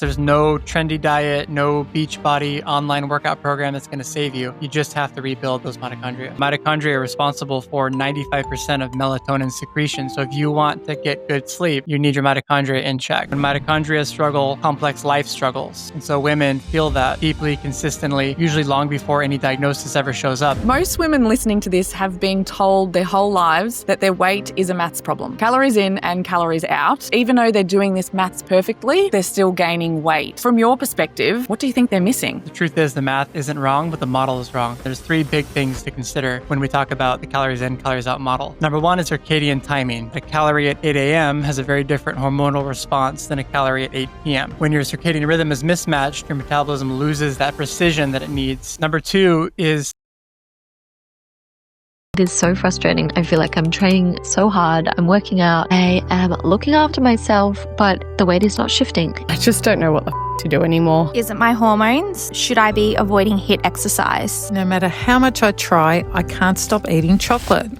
There's no trendy diet, no beach body online workout program that's going to save you. You just have to rebuild those mitochondria. Mitochondria are responsible for 95% of melatonin secretion. So if you want to get good sleep, you need your mitochondria in check. When mitochondria struggle, complex life struggles. And so women feel that deeply, consistently, usually long before any diagnosis ever shows up. Most women listening to this have been told their whole lives that their weight is a maths problem. Calories in and calories out. Even though they're doing this maths perfectly, they're still gaining weight. From your perspective, what do you think they're missing? The truth is the math isn't wrong, but the model is wrong. There's three big things to consider when we talk about the calories in, calories out model. Number one is circadian timing. A calorie at 8 a.m. has a very different hormonal response than a calorie at 8 p.m. When your circadian rhythm is mismatched, your metabolism loses that precision that it needs. Number two is it is so frustrating. I feel like I'm training so hard. I'm working out. I am looking after myself, but the weight is not shifting. I just don't know what the to do anymore. Is it my hormones? Should I be avoiding HIIT exercise? No matter how much I try, I can't stop eating chocolate.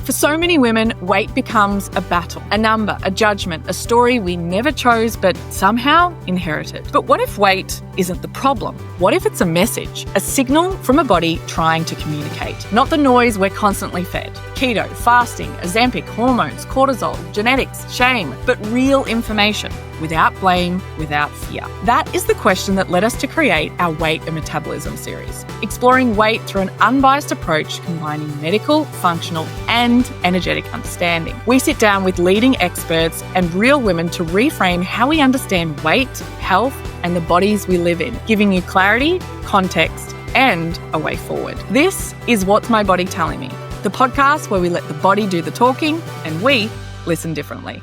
For so many women, weight becomes a battle, a number, a judgment, a story we never chose but somehow inherited. But what if weight isn't the problem? What if it's a message, a signal from a body trying to communicate? Not the noise we're constantly fed. Keto, fasting, Ozempic, hormones, cortisol, genetics, shame, but real information. Without blame, without fear. That is the question that led us to create our Weight Metabolism Series, exploring weight through an unbiased approach combining medical, functional, and energetic understanding. We sit down with leading experts and real women to reframe how we understand weight, health, and the bodies we live in, giving you clarity, context, and a way forward. This is What's My Body Telling Me, the podcast where we let the body do the talking and we listen differently.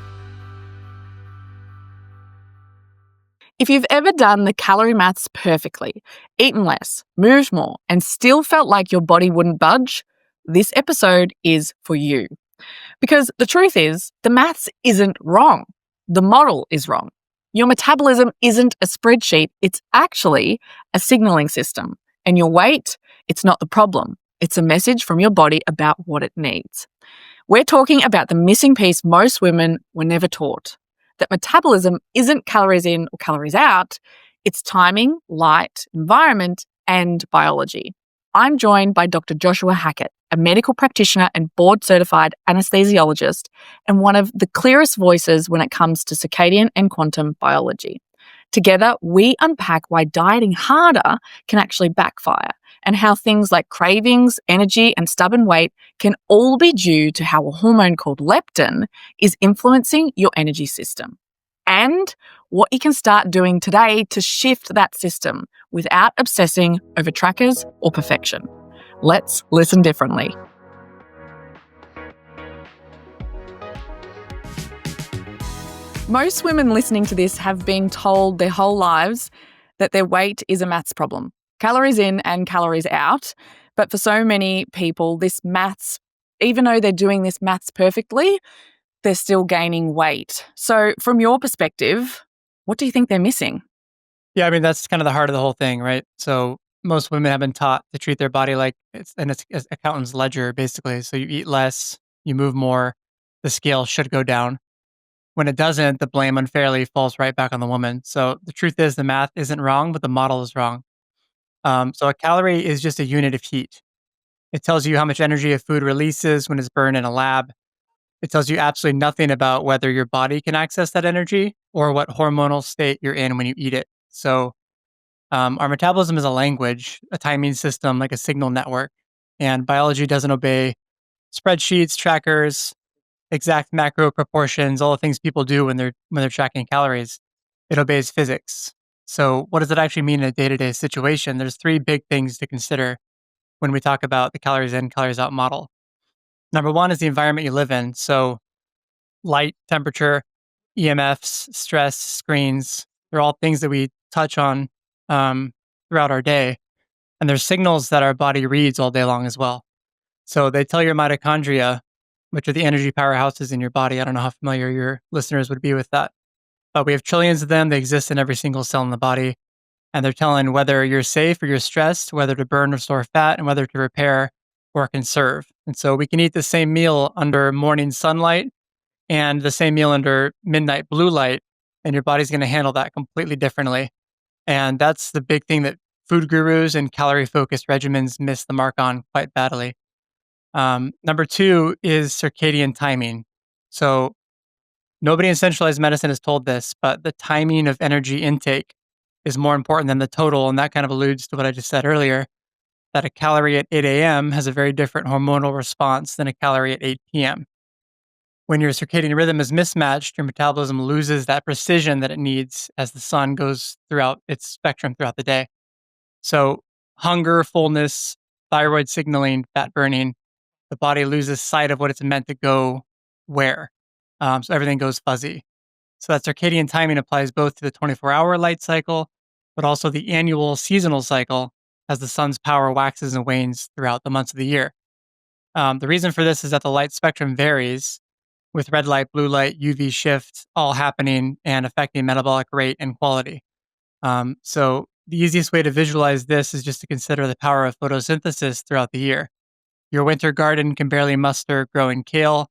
If you've ever done the calorie maths perfectly, eaten less, moved more, and still felt like your body wouldn't budge, this episode is for you. Because the truth is, the maths isn't wrong. The model is wrong. Your metabolism isn't a spreadsheet, it's actually a signaling system. And your weight, it's not the problem. It's a message from your body about what it needs. We're talking about the missing piece most women were never taught. That metabolism isn't calories in or calories out, it's timing, light, environment, and biology. I'm joined by Dr. Joshua Hackett, a medical practitioner and board-certified anesthesiologist and one of the clearest voices when it comes to circadian and quantum biology. Together, we unpack why dieting harder can actually backfire and how things like cravings, energy, and stubborn weight can all be due to how a hormone called leptin is influencing your energy system. And what you can start doing today to shift that system without obsessing over trackers or perfection. Let's listen differently. Most women listening to this have been told their whole lives that their weight is a maths problem. Calories in and calories out. But for so many people, this maths, even though they're doing this maths perfectly, they're still gaining weight. So from your perspective, what do you think they're missing? Yeah, I mean, that's kind of the heart of the whole thing, right? So most women have been taught to treat their body like it's an accountant's ledger, basically. So you eat less, you move more, the scale should go down. When it doesn't, the blame unfairly falls right back on the woman. So the truth is the math isn't wrong, but the model is wrong. So a calorie is just a unit of heat. It tells you how much energy a food releases when it's burned in a lab. It tells you absolutely nothing about whether your body can access that energy or what hormonal state you're in when you eat it. So our metabolism is a language, a timing system, like a signal network. And biology doesn't obey spreadsheets, trackers, exact macro proportions, all the things people do when they're tracking calories. It obeys physics. So what does it actually mean in a day-to-day situation? There's three big things to consider when we talk about the calories in, calories out model. Number one is the environment you live in. So light, temperature, EMFs, stress, screens, they're all things that we touch on throughout our day. And there's signals that our body reads all day long as well. So they tell your mitochondria, which are the energy powerhouses in your body. I don't know how familiar your listeners would be with that. But we have trillions of them. They exist in every single cell in the body. And they're telling whether you're safe or you're stressed, whether to burn or store fat, and whether to repair or conserve. And so we can eat the same meal under morning sunlight and the same meal under midnight blue light. and your body's going to handle that completely differently. And that's the big thing that food gurus and calorie-focused regimens miss the mark on quite badly. Number two is circadian timing. So nobody in centralized medicine has told this, but the timing of energy intake is more important than the total. And that kind of alludes to what I just said earlier, that a calorie at 8 a.m. has a very different hormonal response than a calorie at 8 p.m. When your circadian rhythm is mismatched, your metabolism loses that precision that it needs as the sun goes throughout its spectrum throughout the day. So, hunger, fullness, thyroid signaling, fat burning, the body loses sight of what it's meant to go where. So, everything goes fuzzy. So, that circadian timing applies both to the 24-hour light cycle, but also the annual seasonal cycle as the sun's power waxes and wanes throughout the months of the year. The reason for this is that the light spectrum varies with red light, blue light, UV shift all happening and affecting metabolic rate and quality. So the easiest way to visualize this is just to consider the power of photosynthesis throughout the year. Your winter garden can barely muster growing kale,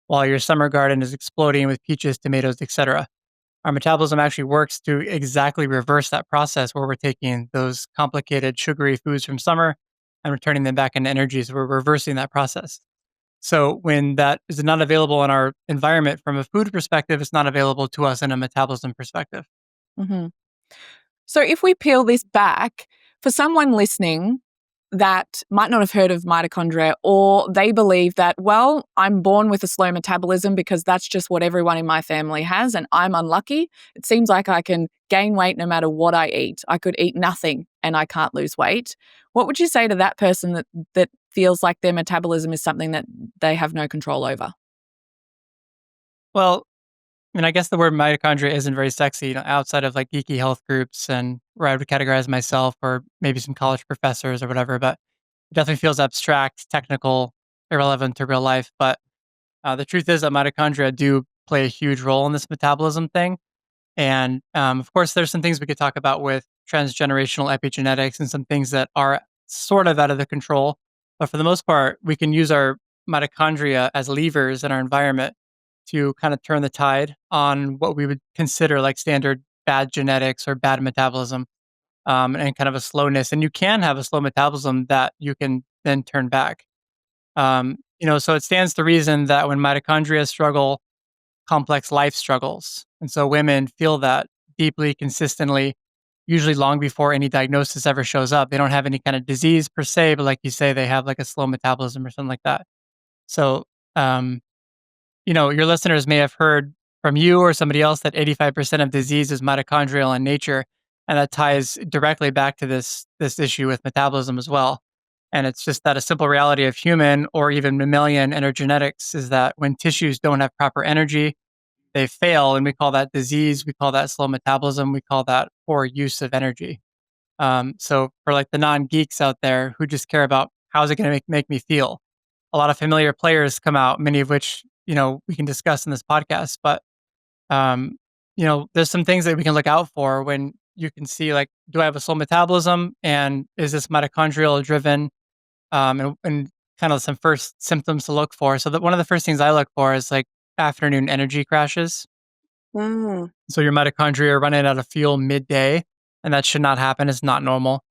while your summer garden is exploding with peaches, tomatoes, etc. Our metabolism actually works to exactly reverse that process where we're taking those complicated sugary foods from summer and returning them back into energy. So we're reversing that process. So when that is not available in our environment from a food perspective, it's not available to us in a metabolism perspective. Mm-hmm. So if we peel this back, for someone listening that might not have heard of mitochondria, or they believe that, well, I'm born with a slow metabolism because that's just what everyone in my family has and I'm unlucky. It seems like I can gain weight no matter what I eat. I could eat nothing and I can't lose weight. What would you say to that person that feels like their metabolism is something that they have no control over? Well, I guess the word mitochondria isn't very sexy, outside of like geeky health groups and where I would categorize myself or maybe some college professors or whatever, but it definitely feels abstract, technical, irrelevant to real life. But the truth is that mitochondria do play a huge role in this metabolism thing. And of course, there's some things we could talk about with transgenerational epigenetics and some things that are sort of out of the control. But for the most part, we can use our mitochondria as levers in our environment to kind of turn the tide on what we would consider like standard bad genetics or bad metabolism, and kind of a slowness. And you can have a slow metabolism that you can then turn back. So it stands to reason that when mitochondria struggle, complex life struggles. And so women feel that deeply, consistently, usually long before any diagnosis ever shows up. They don't have any kind of disease per se, but like you say, they have like a slow metabolism or something like that. So, your listeners may have heard from you or somebody else that 85% of disease is mitochondrial in nature. And that ties directly back to this issue with metabolism as well. And it's just that a simple reality of human or even mammalian energenetics is that when tissues don't have proper energy, they fail. And we call that disease. We call that slow metabolism. We call that poor use of energy. So for like the non-geeks out there who just care about how's it going to make me feel, a lot of familiar players come out, many of which, we can discuss in this podcast. But, there's some things that we can look out for when you can see, like, do I have a slow metabolism and is this mitochondrial driven? And kind of some first symptoms to look for. So that one of the first things I look for is like afternoon energy crashes. So your mitochondria are running out of fuel midday, and that should not happen. It's not normal.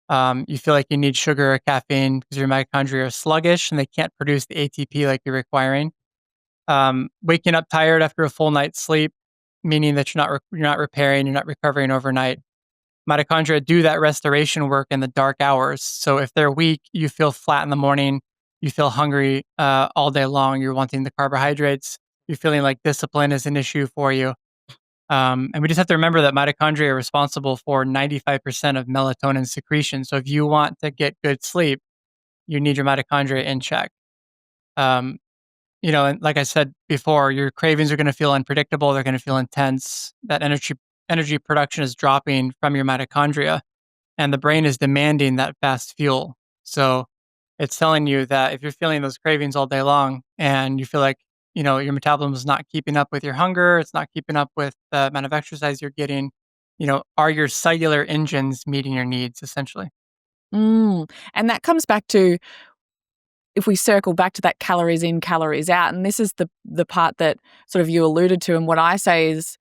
You feel like you need sugar or caffeine because your mitochondria are sluggish and they can't produce the ATP like you're requiring. Waking up tired after a full night's sleep, meaning that you're not repairing, you're not recovering overnight. Mitochondria do that restoration work in the dark hours. So if they're weak, you feel flat in the morning, you feel hungry all day long, you're wanting the carbohydrates, you're feeling like discipline is an issue for you. And we just have to remember that mitochondria are responsible for 95% of melatonin secretion. So if you want to get good sleep, you need your mitochondria in check. And like I said before, your cravings are going to feel unpredictable. They're going to feel intense. That energy production is dropping from your mitochondria, and the brain is demanding that fast fuel. So it's telling you that if you're feeling those cravings all day long and you feel like, your metabolism is not keeping up with your hunger, it's not keeping up with the amount of exercise you're getting, are your cellular engines meeting your needs essentially? And that comes back to, if we circle back to that calories in, calories out, and this is the part that sort of you alluded to, and what I say is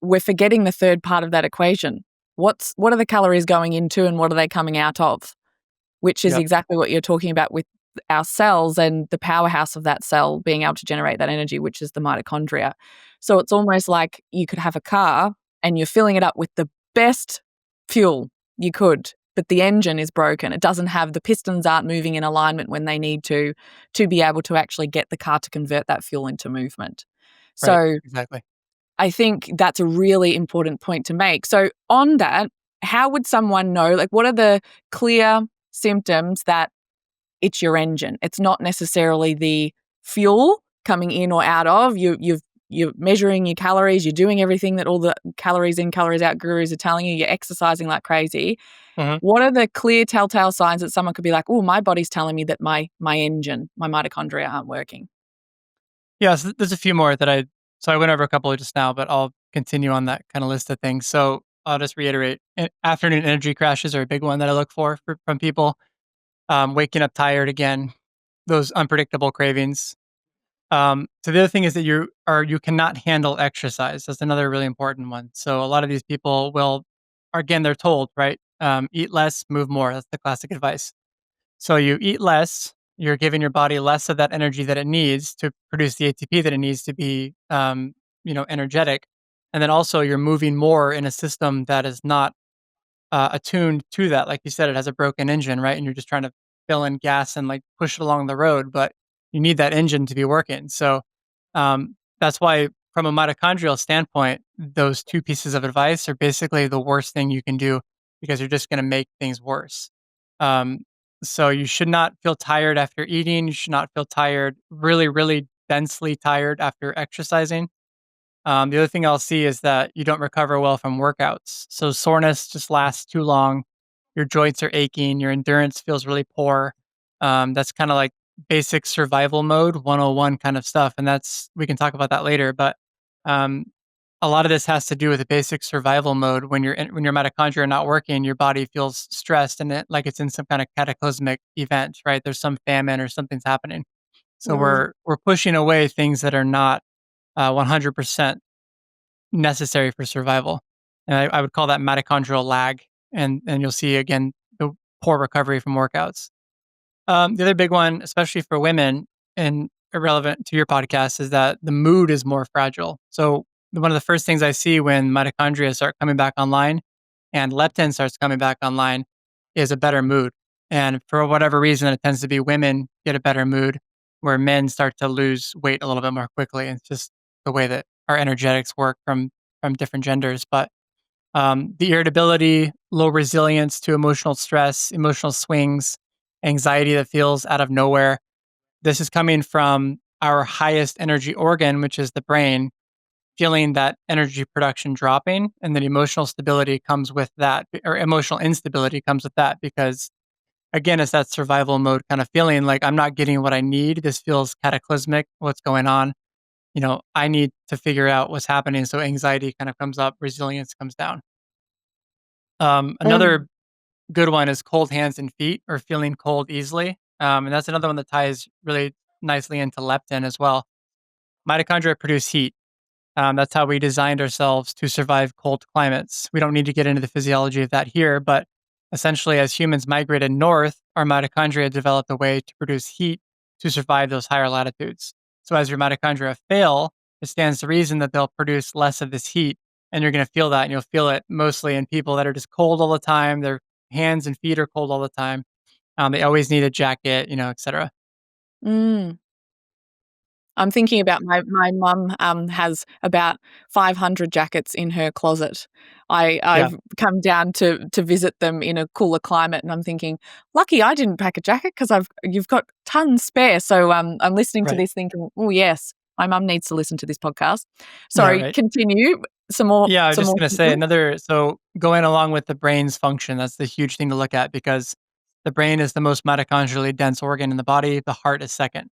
we're forgetting the third part of that equation. What are the calories going into and what are they coming out of? Which is Yep. exactly what you're talking about with our cells and the powerhouse of that cell being able to generate that energy, which is the mitochondria. So it's almost like you could have a car and you're filling it up with the best fuel you could, but the engine is broken. It doesn't have, the pistons aren't moving in alignment when they need to be able to actually get the car to convert that fuel into movement. Right. So Exactly. I think that's a really important point to make. So on that, how would someone know, like, what are the clear symptoms that it's your engine? It's not necessarily the fuel coming in or out of. You're measuring your calories. You're doing everything that all the calories in, calories out gurus are telling you. You're exercising like crazy. Mhm. What are the clear telltale signs that someone could be like, oh, my body's telling me that my engine, my mitochondria aren't working? Yeah, so there's a few more so I went over a couple just now, but I'll continue on that kind of list of things. So I'll just reiterate, afternoon energy crashes are a big one that I look for from people. Waking up tired again, those unpredictable cravings. So the other thing is that you cannot handle exercise. That's another really important one. So a lot of these people again, they're told, right? Eat less, move more. That's the classic advice. So you eat less, you're giving your body less of that energy that it needs to produce the ATP that it needs to be, energetic. And then also you're moving more in a system that is not attuned to that. Like you said, it has a broken engine, right? And you're just trying to fill in gas and like push it along the road, but you need that engine to be working. So that's why, from a mitochondrial standpoint, those two pieces of advice are basically the worst thing you can do because you're just going to make things worse. Um, so you should not feel tired after eating. You should not feel tired, really, really densely tired after exercising. The other thing I'll see is that you don't recover well from workouts. So soreness just lasts too long. Your joints are aching. Your endurance feels really poor. That's kind of like basic survival mode 101 kind of stuff. And we can talk about that later. But um, a lot of this has to do with the basic survival mode. When when your mitochondria are not working, your body feels stressed and like it's in some kind of cataclysmic event, right? There's some famine or something's happening. So Mm. we're pushing away things that are not 100% necessary for survival. And I would call that mitochondrial lag. And you'll see again the poor recovery from workouts. The other big one, especially for women and irrelevant to your podcast, is that the mood is more fragile. So one of the first things I see when mitochondria start coming back online and leptin starts coming back online is a better mood. And for whatever reason, it tends to be women get a better mood, where men start to lose weight a little bit more quickly. It's just the way that our energetics work from different genders. But the irritability, low resilience to emotional stress, emotional swings, anxiety that feels out of nowhere. This is coming from our highest energy organ, which is the brain, feeling that energy production dropping. And then emotional stability comes with that, or emotional instability comes with that, because again, it's that survival mode kind of feeling like I'm not getting what I need. This feels cataclysmic. What's going on? I need to figure out what's happening. So anxiety kind of comes up, resilience comes down. Um, Another good one is cold hands and feet, or feeling cold easily. And that's another one that ties really nicely into leptin as well. Mitochondria produce heat. That's how we designed ourselves to survive cold climates. We don't need to get into the physiology of that here, but essentially, as humans migrated north, our mitochondria developed a way to produce heat to survive those higher latitudes. So, as your mitochondria fail, it stands to reason that they'll produce less of this heat, and you're going to feel that, and you'll feel it mostly in people that are just cold all the time. Their hands and feet are cold all the time. They always need a jacket, etc. mm. I'm thinking about my mum has about 500 jackets in her closet. Yeah, I've come down to visit them in a cooler climate, and I'm thinking, lucky I didn't pack a jacket because you've got tons spare. So I'm listening to right. this thinking, oh yes, my mum needs to listen to this podcast. Yeah, Sorry, right. continue. Some more. Yeah, I was Some just more gonna say symptoms? so going along with the brain's function, that's the huge thing to look at, because the brain is the most mitochondrially dense organ in the body. The heart is second.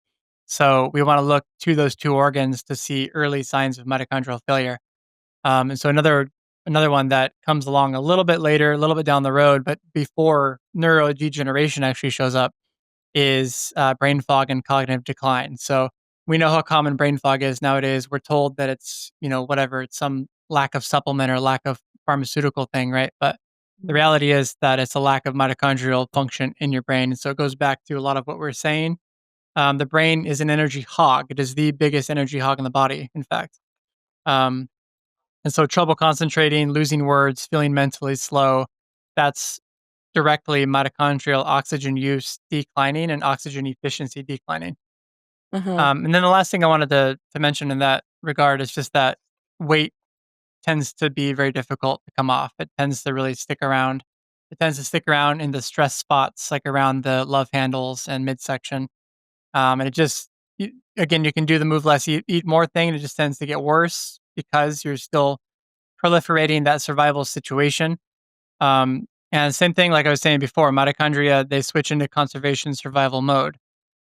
So we want to look to those two organs to see early signs of mitochondrial failure. And so another one that comes along a little bit later, a little bit down the road, but before neurodegeneration actually shows up, is brain fog and cognitive decline. So we know how common brain fog is nowadays. We're told that it's, whatever, it's some lack of supplement or lack of pharmaceutical thing, right? But the reality is that it's a lack of mitochondrial function in your brain. And so it goes back to a lot of what we're saying. The brain is an energy hog. It is the biggest energy hog in the body, in fact. Um, and so trouble concentrating, losing words, feeling mentally slow, that's directly mitochondrial oxygen use declining and oxygen efficiency declining. Mhm. And then the last thing I wanted to mention in that regard is just that weight tends to be very difficult to come off. It tends to really stick around. It tends to stick around in the stress spots, like around the love handles and midsection. And it just, again, you can do the move less, eat more thing, and it just tends to get worse because you're still proliferating that survival situation. And same thing, like I was saying before, mitochondria, they switch into conservation survival mode.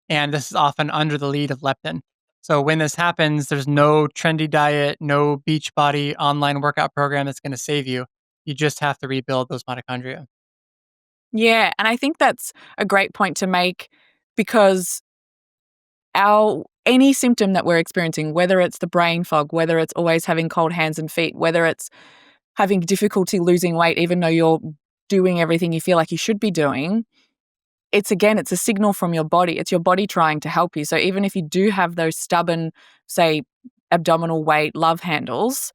And this is often under the lead of leptin. So when this happens, there's no trendy diet, no beach body online workout program that's going to save you. You just have to rebuild those mitochondria. Yeah, and I think that's a great point to make because our any symptom that we're experiencing, whether it's the brain fog, whether it's always having cold hands and feet, whether it's having difficulty losing weight even though you're doing everything you feel like you should be doing, it's a signal from your body. It's your body trying to help you. So even if you do have those stubborn, say, abdominal weight love handles,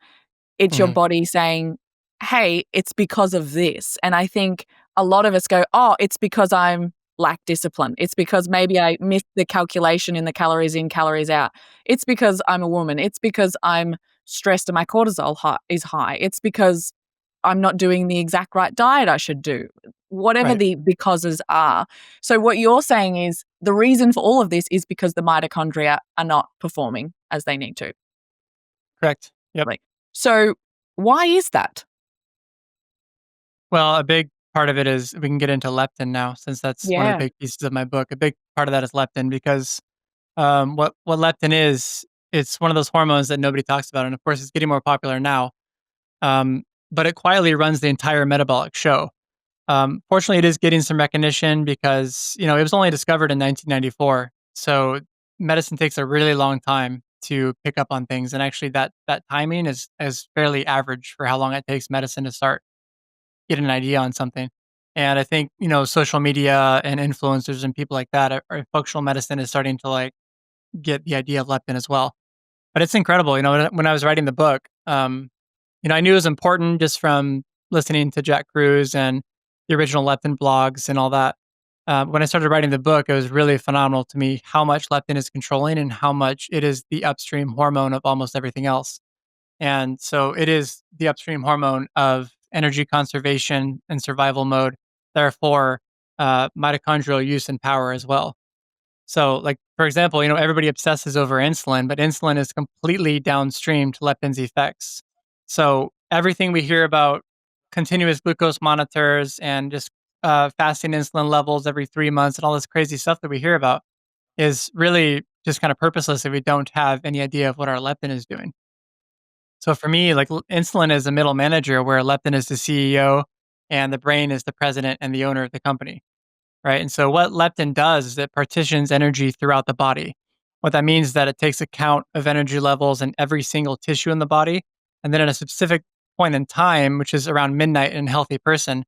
it's your Mhm. body saying, hey, it's because of this. And I think a lot of us go, oh, it's because I'm lack discipline. It's because maybe I missed the calculation in the calories in, calories out. It's because I'm a woman. It's because I'm stressed and my is high. It's because I'm not doing the exact right diet I should do. Whatever Right. the becauses are. So what you're saying is the reason for all of this is because the mitochondria are not performing as they need to. Correct. Yep. Like, so why is that? Well, a big part of it is we can get into leptin now, since that's one of the Yeah. big pieces of my book. A big part of that is leptin because what leptin is, it's one of those hormones that nobody talks about, and of course, it's getting more popular now. Um, but it quietly runs the entire metabolic show. Fortunately, it is getting some recognition because it was only discovered in 1994. So medicine takes a really long time to pick up on things, and actually, that timing is fairly average for how long it takes medicine to start getting an idea on something. And I think social media and influencers and people like that, are functional medicine is starting to like get the idea of leptin as well. But it's incredible. When I was writing the book, I knew it was important just from listening to Jack Cruz and the original leptin blogs and all that. When I started writing the book, it was really phenomenal to me how much leptin is controlling and how much it is the upstream hormone of almost everything else. And so it is the upstream hormone of energy conservation and survival mode, therefore, mitochondrial use and power as well. So, like, for example, everybody obsesses over insulin, but insulin is completely downstream to leptin's effects. So, everything we hear about continuous glucose monitors and just fasting insulin levels every 3 months and all this crazy stuff that we hear about is really just kind of purposeless if we don't have any idea of what our leptin is doing. So, for me, like, insulin is a middle manager where leptin is the CEO and the brain is the president and the owner of the company. Right. And so what leptin does is it partitions energy throughout the body. What that means is that it takes account of energy levels in every single tissue in the body. And then at a specific point in time, which is around midnight in a healthy person,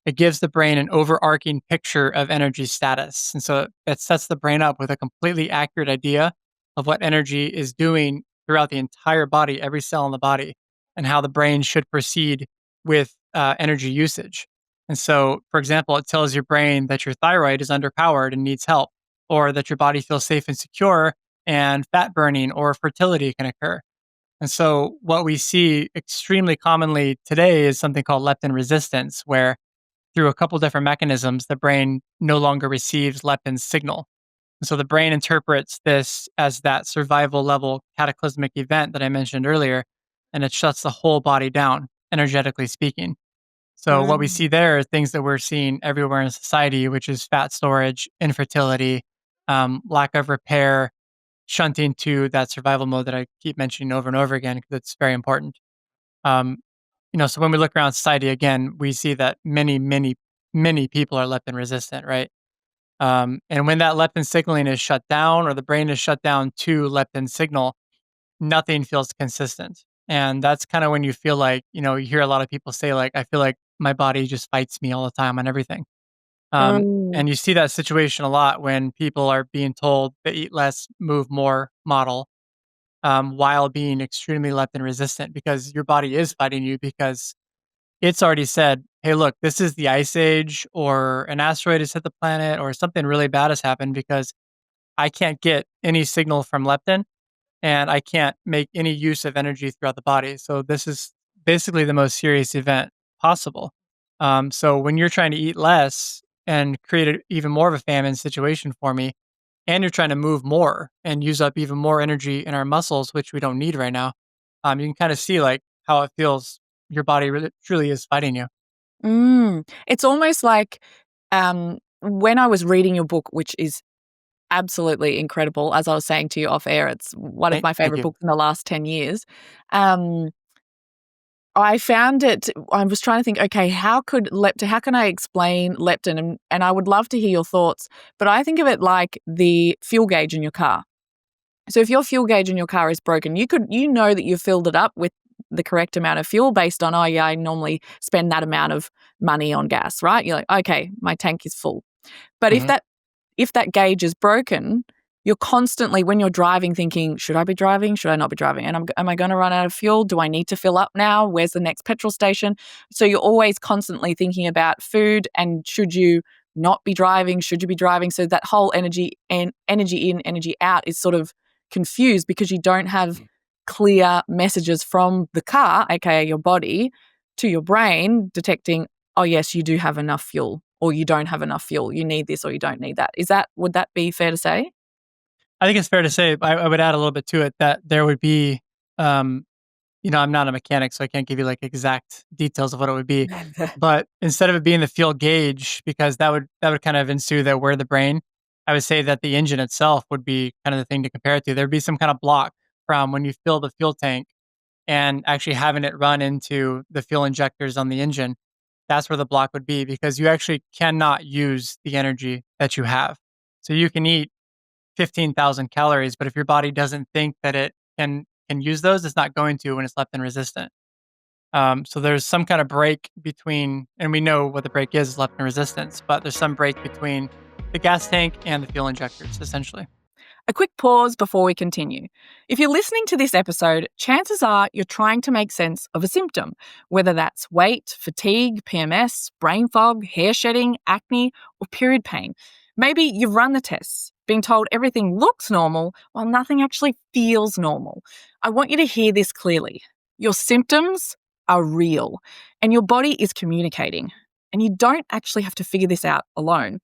it gives the brain an overarching picture of energy status. And so it sets the brain up with a completely accurate idea of what energy is doing throughout the entire body, every cell in the body, and how the brain should proceed with energy usage. And so, for example, it tells your brain that your thyroid is underpowered and needs help, or that your body feels safe and secure and fat burning or fertility can occur. And so, what we see extremely commonly today is something called leptin resistance, where through a couple different mechanisms, the brain no longer receives leptin's signal. And so the brain interprets this as that survival level cataclysmic event that I mentioned earlier, and it shuts the whole body down, energetically speaking. So what we Mm. see there are things that we're seeing everywhere in society, which is fat storage, infertility, lack of repair, shunting to that survival mode that I keep mentioning over and over again because it's very important. Um, so when we look around society again, we see that many, many, many people are leptin resistant, right? And when that leptin signaling is shut down or the brain is shut down to leptin signal, nothing feels consistent. And that's kind of when you feel like, you hear a lot of people say like, I feel like my body just fights me all the time on everything. Mm. And you see that situation a lot when people are being told to eat less, move more model, while being extremely leptin resistant because your body is fighting you because it's already said, hey, look, this is the ice age or an asteroid has hit the planet or something really bad has happened because I can't get any signal from leptin and I can't make any use of energy throughout the body. So this is basically the most serious event possible. So when you're trying to eat less and create even more of a famine situation for me, and you're trying to move more and use up even more energy in our muscles, which we don't need right now, you can kind of see like how it feels. Your body really truly is fighting you. It's almost like when I was reading your book, which is absolutely incredible, as I was saying to you off air, it's one of my Thank favorite you. books in the last 10 years. Um, I found it, I was trying to think, okay, how can I explain leptin? And I would love to hear your thoughts, but I think of it like the fuel gauge in your car. So if your fuel gauge in your car is broken, you know that you've filled it up with the correct amount of fuel based on, oh yeah, I normally spend that amount of money on gas, right? You're like, okay, my tank is full. But Mhm. if that gauge is broken, you're constantly, when you're driving, thinking, should I be driving? Should I not be driving? And am I going to run out of fuel? Do I need to fill up now? Where's the next petrol station? So you're always constantly thinking about food and should you not be driving? Should you be driving? So that whole energy and energy in, energy out is sort of confused because you don't have clear messages from the car, aka your body, to your brain detecting, oh yes, you do have enough fuel or you don't have enough fuel. You need this or you don't need that. Would that be fair to say? I think it's fair to say, I would add a little bit to it that there would be, um, I'm not a mechanic, so I can't give you like exact details of what it would be. But instead of it being the fuel gauge, because that would kind of ensue that we're the brain, I would say that the engine itself would be kind of the thing to compare it to. There'd be some kind of block from when you fill the fuel tank and actually having it run into the fuel injectors on the engine. That's where the block would be because you actually cannot use the energy that you have. So you can eat 15,000 calories, but if your body doesn't think that it can use those, it's not going to when it's leptin resistant. So there's some kind of break between, and we know what the break is leptin resistance, but there's some break between the gas tank and the fuel injectors, essentially. A quick pause before we continue. If you're listening to this episode, chances are you're trying to make sense of a symptom, whether that's weight, fatigue, PMS, brain fog, hair shedding, acne, or period pain. Maybe you've run the tests, being told everything looks normal while nothing actually feels normal. I want you to hear this clearly. Your symptoms are real, and your body is communicating. And you don't actually have to figure this out alone.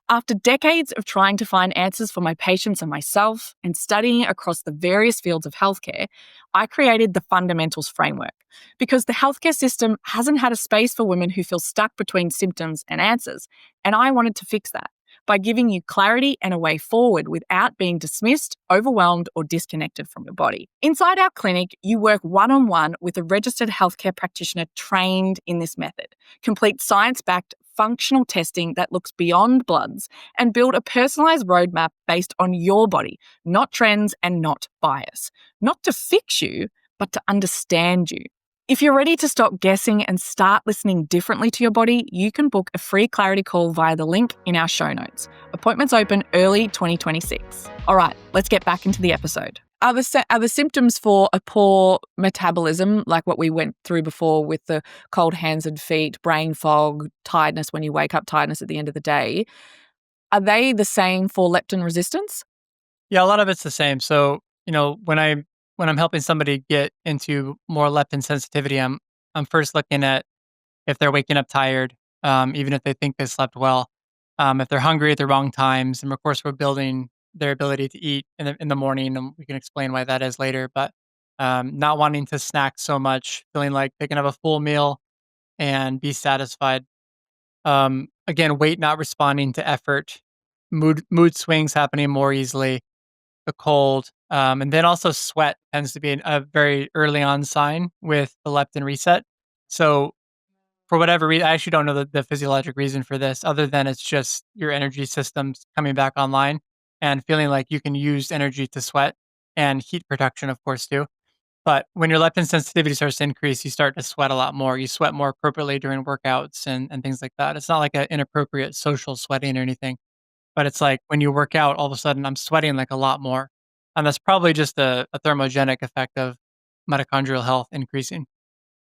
After decades of trying to find answers for my patients and myself and studying across the various fields of healthcare, I created the Fundamentals Framework because the healthcare system hasn't had a space for women who feel stuck between symptoms and answers, and I wanted to fix that by giving you clarity and a way forward without being dismissed, overwhelmed, or disconnected from your body. Inside our clinic, you work one-on-one with a registered healthcare practitioner trained in this method, complete science-backed functional testing that looks beyond bloods, and build a personalized roadmap based on your body, not trends and not bias. Not to fix you, but to understand you. If you're ready to stop guessing and start listening differently to your body, you can book a free clarity call via the link in our show notes. Appointments open early 2026. All right, let's get back into the episode. Are the symptoms for a poor metabolism, like what we went through before with the cold hands and feet, brain fog, tiredness when you wake up, tiredness at the end of the day, are they the same for leptin resistance? Yeah, a lot of it's the same. So, when I'm helping somebody get into more leptin sensitivity, I'm first looking at if they're waking up tired, even if they think they slept well, if they're hungry at the wrong times, and of course we're building their ability to eat in the morning, and we can explain why that is later. But not wanting to snack so much, feeling like they can have a full meal and be satisfied. Again, weight not responding to effort, mood swings happening more easily, the cold, and then also sweat tends to be a very early on sign with the leptin reset. So for whatever reason, I actually don't know the physiologic reason for this, other than it's just your energy systems coming back online and feeling like you can use energy to sweat and heat production, of course, too. But when your leptin sensitivity starts to increase, you start to sweat a lot more. You sweat more appropriately during workouts and things like that. It's not like an inappropriate social sweating or anything, but it's like when you work out, all of a sudden I'm sweating like a lot more. And that's probably just a thermogenic effect of mitochondrial health increasing.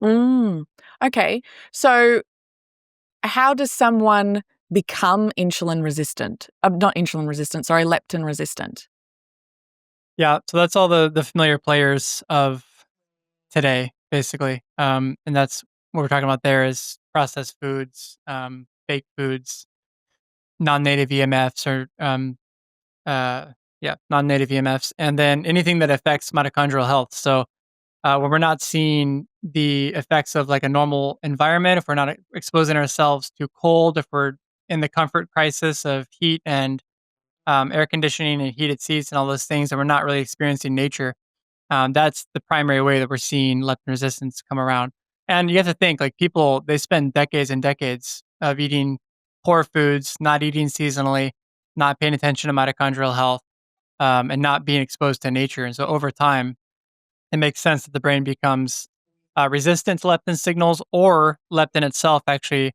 Mm. Okay. So, how does someone become insulin resistant? Not insulin resistant, sorry, leptin resistant. Yeah. So that's all the familiar players of today, basically. And that's what we're talking about there is processed foods, baked foods, non-native EMFs or non-native EMFs, and then anything that affects mitochondrial health. So when we're not seeing the effects of like a normal environment, if we're not exposing ourselves to cold, if we're in the comfort crisis of heat and air conditioning and heated seats and all those things, and we're not really experiencing nature, that's the primary way that we're seeing leptin resistance come around. And you have to think like people, they spend decades and decades of eating poor foods, not eating seasonally, not paying attention to mitochondrial health, and not being exposed to nature. And so over time, it makes sense that the brain becomes resistant to leptin signals, or leptin itself actually,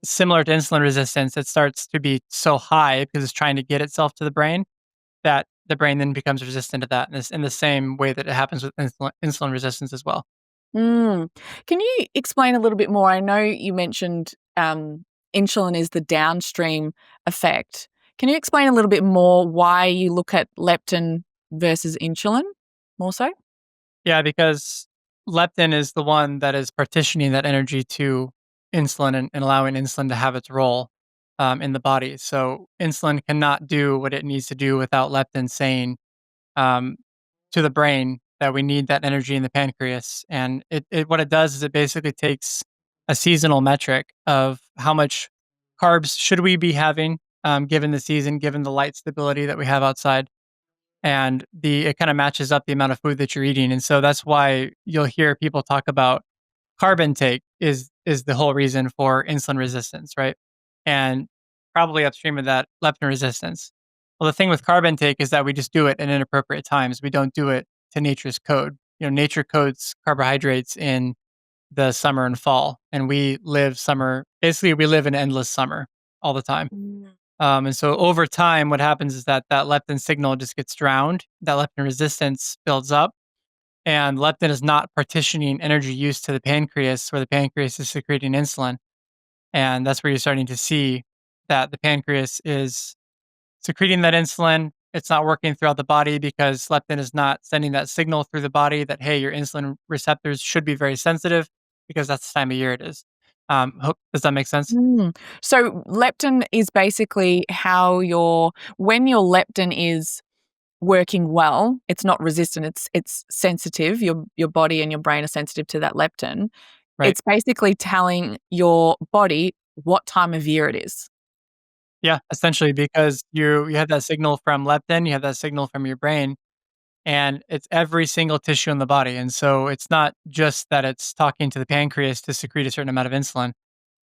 similar to insulin resistance, it starts to be so high because it's trying to get itself to the brain that the brain then becomes resistant to that in the same way that it happens with insulin resistance as well. Mm. Can you explain a little bit more? I know you mentioned insulin is the downstream effect. Can you explain a little bit more why you look at leptin versus insulin more so? Yeah, because leptin is the one that is partitioning that energy to insulin and allowing insulin to have its role in the body. So insulin cannot do what it needs to do without leptin saying um, to the brain that we need that energy in the pancreas. And it what it does is it basically takes a seasonal metric of how much carbs should we be having given the season, given the light stability that we have outside, and the it kind of matches up the amount of food that you're eating. And so that's why you'll hear people talk about carb intake is the whole reason for insulin resistance, right? And probably upstream of that, leptin resistance. Well, the thing with carb intake is that we just do it at inappropriate times. We don't do it to nature's code. You know, nature codes carbohydrates in the summer and fall, and we live summer. Basically, we live in endless summer all the time. Mm. And so over time, what happens is that that leptin signal just gets drowned. That leptin resistance builds up, and leptin is not partitioning energy use to the pancreas, where the pancreas is secreting insulin. And that's where you're starting to see that the pancreas is secreting that insulin. It's not working throughout the body because leptin is not sending that signal through the body that, hey, your insulin receptors should be very sensitive because that's the time of year it is. Does that make sense? Mm. So leptin is basically when your leptin is working well, it's not resistant, it's sensitive. Your body and your brain are sensitive to that leptin. Right. It's basically telling your body what time of year it is. Yeah, essentially because you have that signal from leptin, you have that signal from your brain, and it's every single tissue in the body. And so it's not just that it's talking to the pancreas to secrete a certain amount of insulin.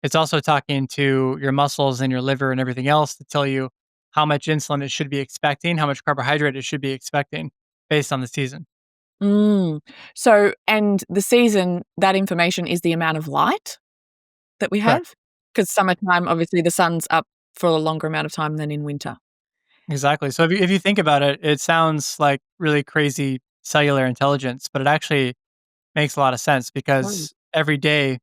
It's also talking to your muscles and your liver and everything else to tell you how much insulin it should be expecting, how much carbohydrate it should be expecting based on the season. Mm. So, and the season, that information is the amount of light that we Correct. have? Because summertime, obviously, the sun's up for a longer amount of time than in winter. Exactly. So if you think about it, it sounds like really crazy cellular intelligence, but it actually makes a lot of sense Mm. because every day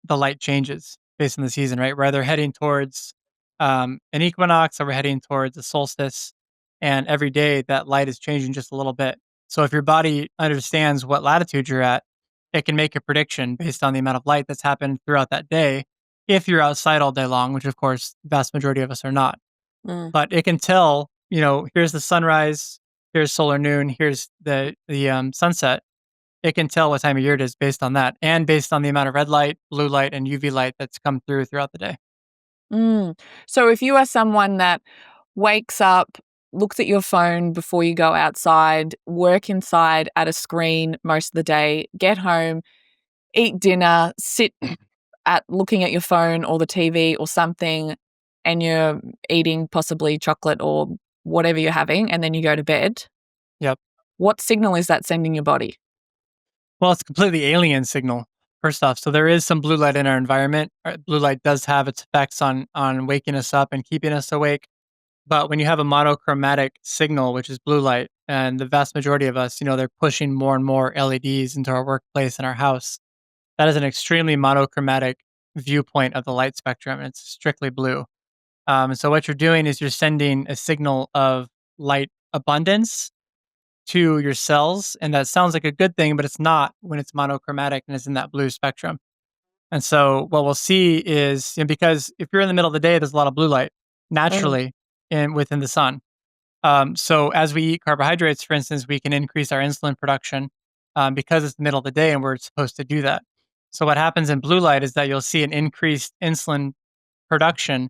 the light changes based on the season, right? We're either heading towards an equinox or we're heading towards a solstice. And every day that light is changing just a little bit. So if your body understands what latitude you're at, it can make a prediction based on the amount of light that's happened throughout that day. If you're outside all day long, which of course, the vast majority of us are not, Mm. but it can tell, here's the sunrise, here's solar noon, here's the sunset. It can tell what time of year it is based on that, and based on the amount of red light, blue light, and UV light that's come through throughout the day. Mm. So if you are someone that wakes up, looks at your phone before you go outside, work inside at a screen most of the day, get home, eat dinner, sit at looking at your phone or the TV or something, and you're eating possibly chocolate or whatever you're having, and then you go to bed, Yep. what signal is that sending your body? Well, it's a completely alien signal, first off. So there is some blue light in our environment. Blue light does have its effects on waking us up and keeping us awake. But when you have a monochromatic signal, which is blue light, and the vast majority of us, they're pushing more and more LEDs into our workplace and our house. That is an extremely monochromatic viewpoint of the light spectrum, and it's strictly blue. And so what you're doing is you're sending a signal of light abundance to your cells, and that sounds like a good thing, but it's not when it's monochromatic and it's in that blue spectrum. And so what we'll see is, because if you're in the middle of the day, there's a lot of blue light Mm. naturally within the sun. So as we eat carbohydrates, for instance, we can increase our insulin production because it's the middle of the day and we're supposed to do that. So what happens in blue light is that you'll see an increased insulin production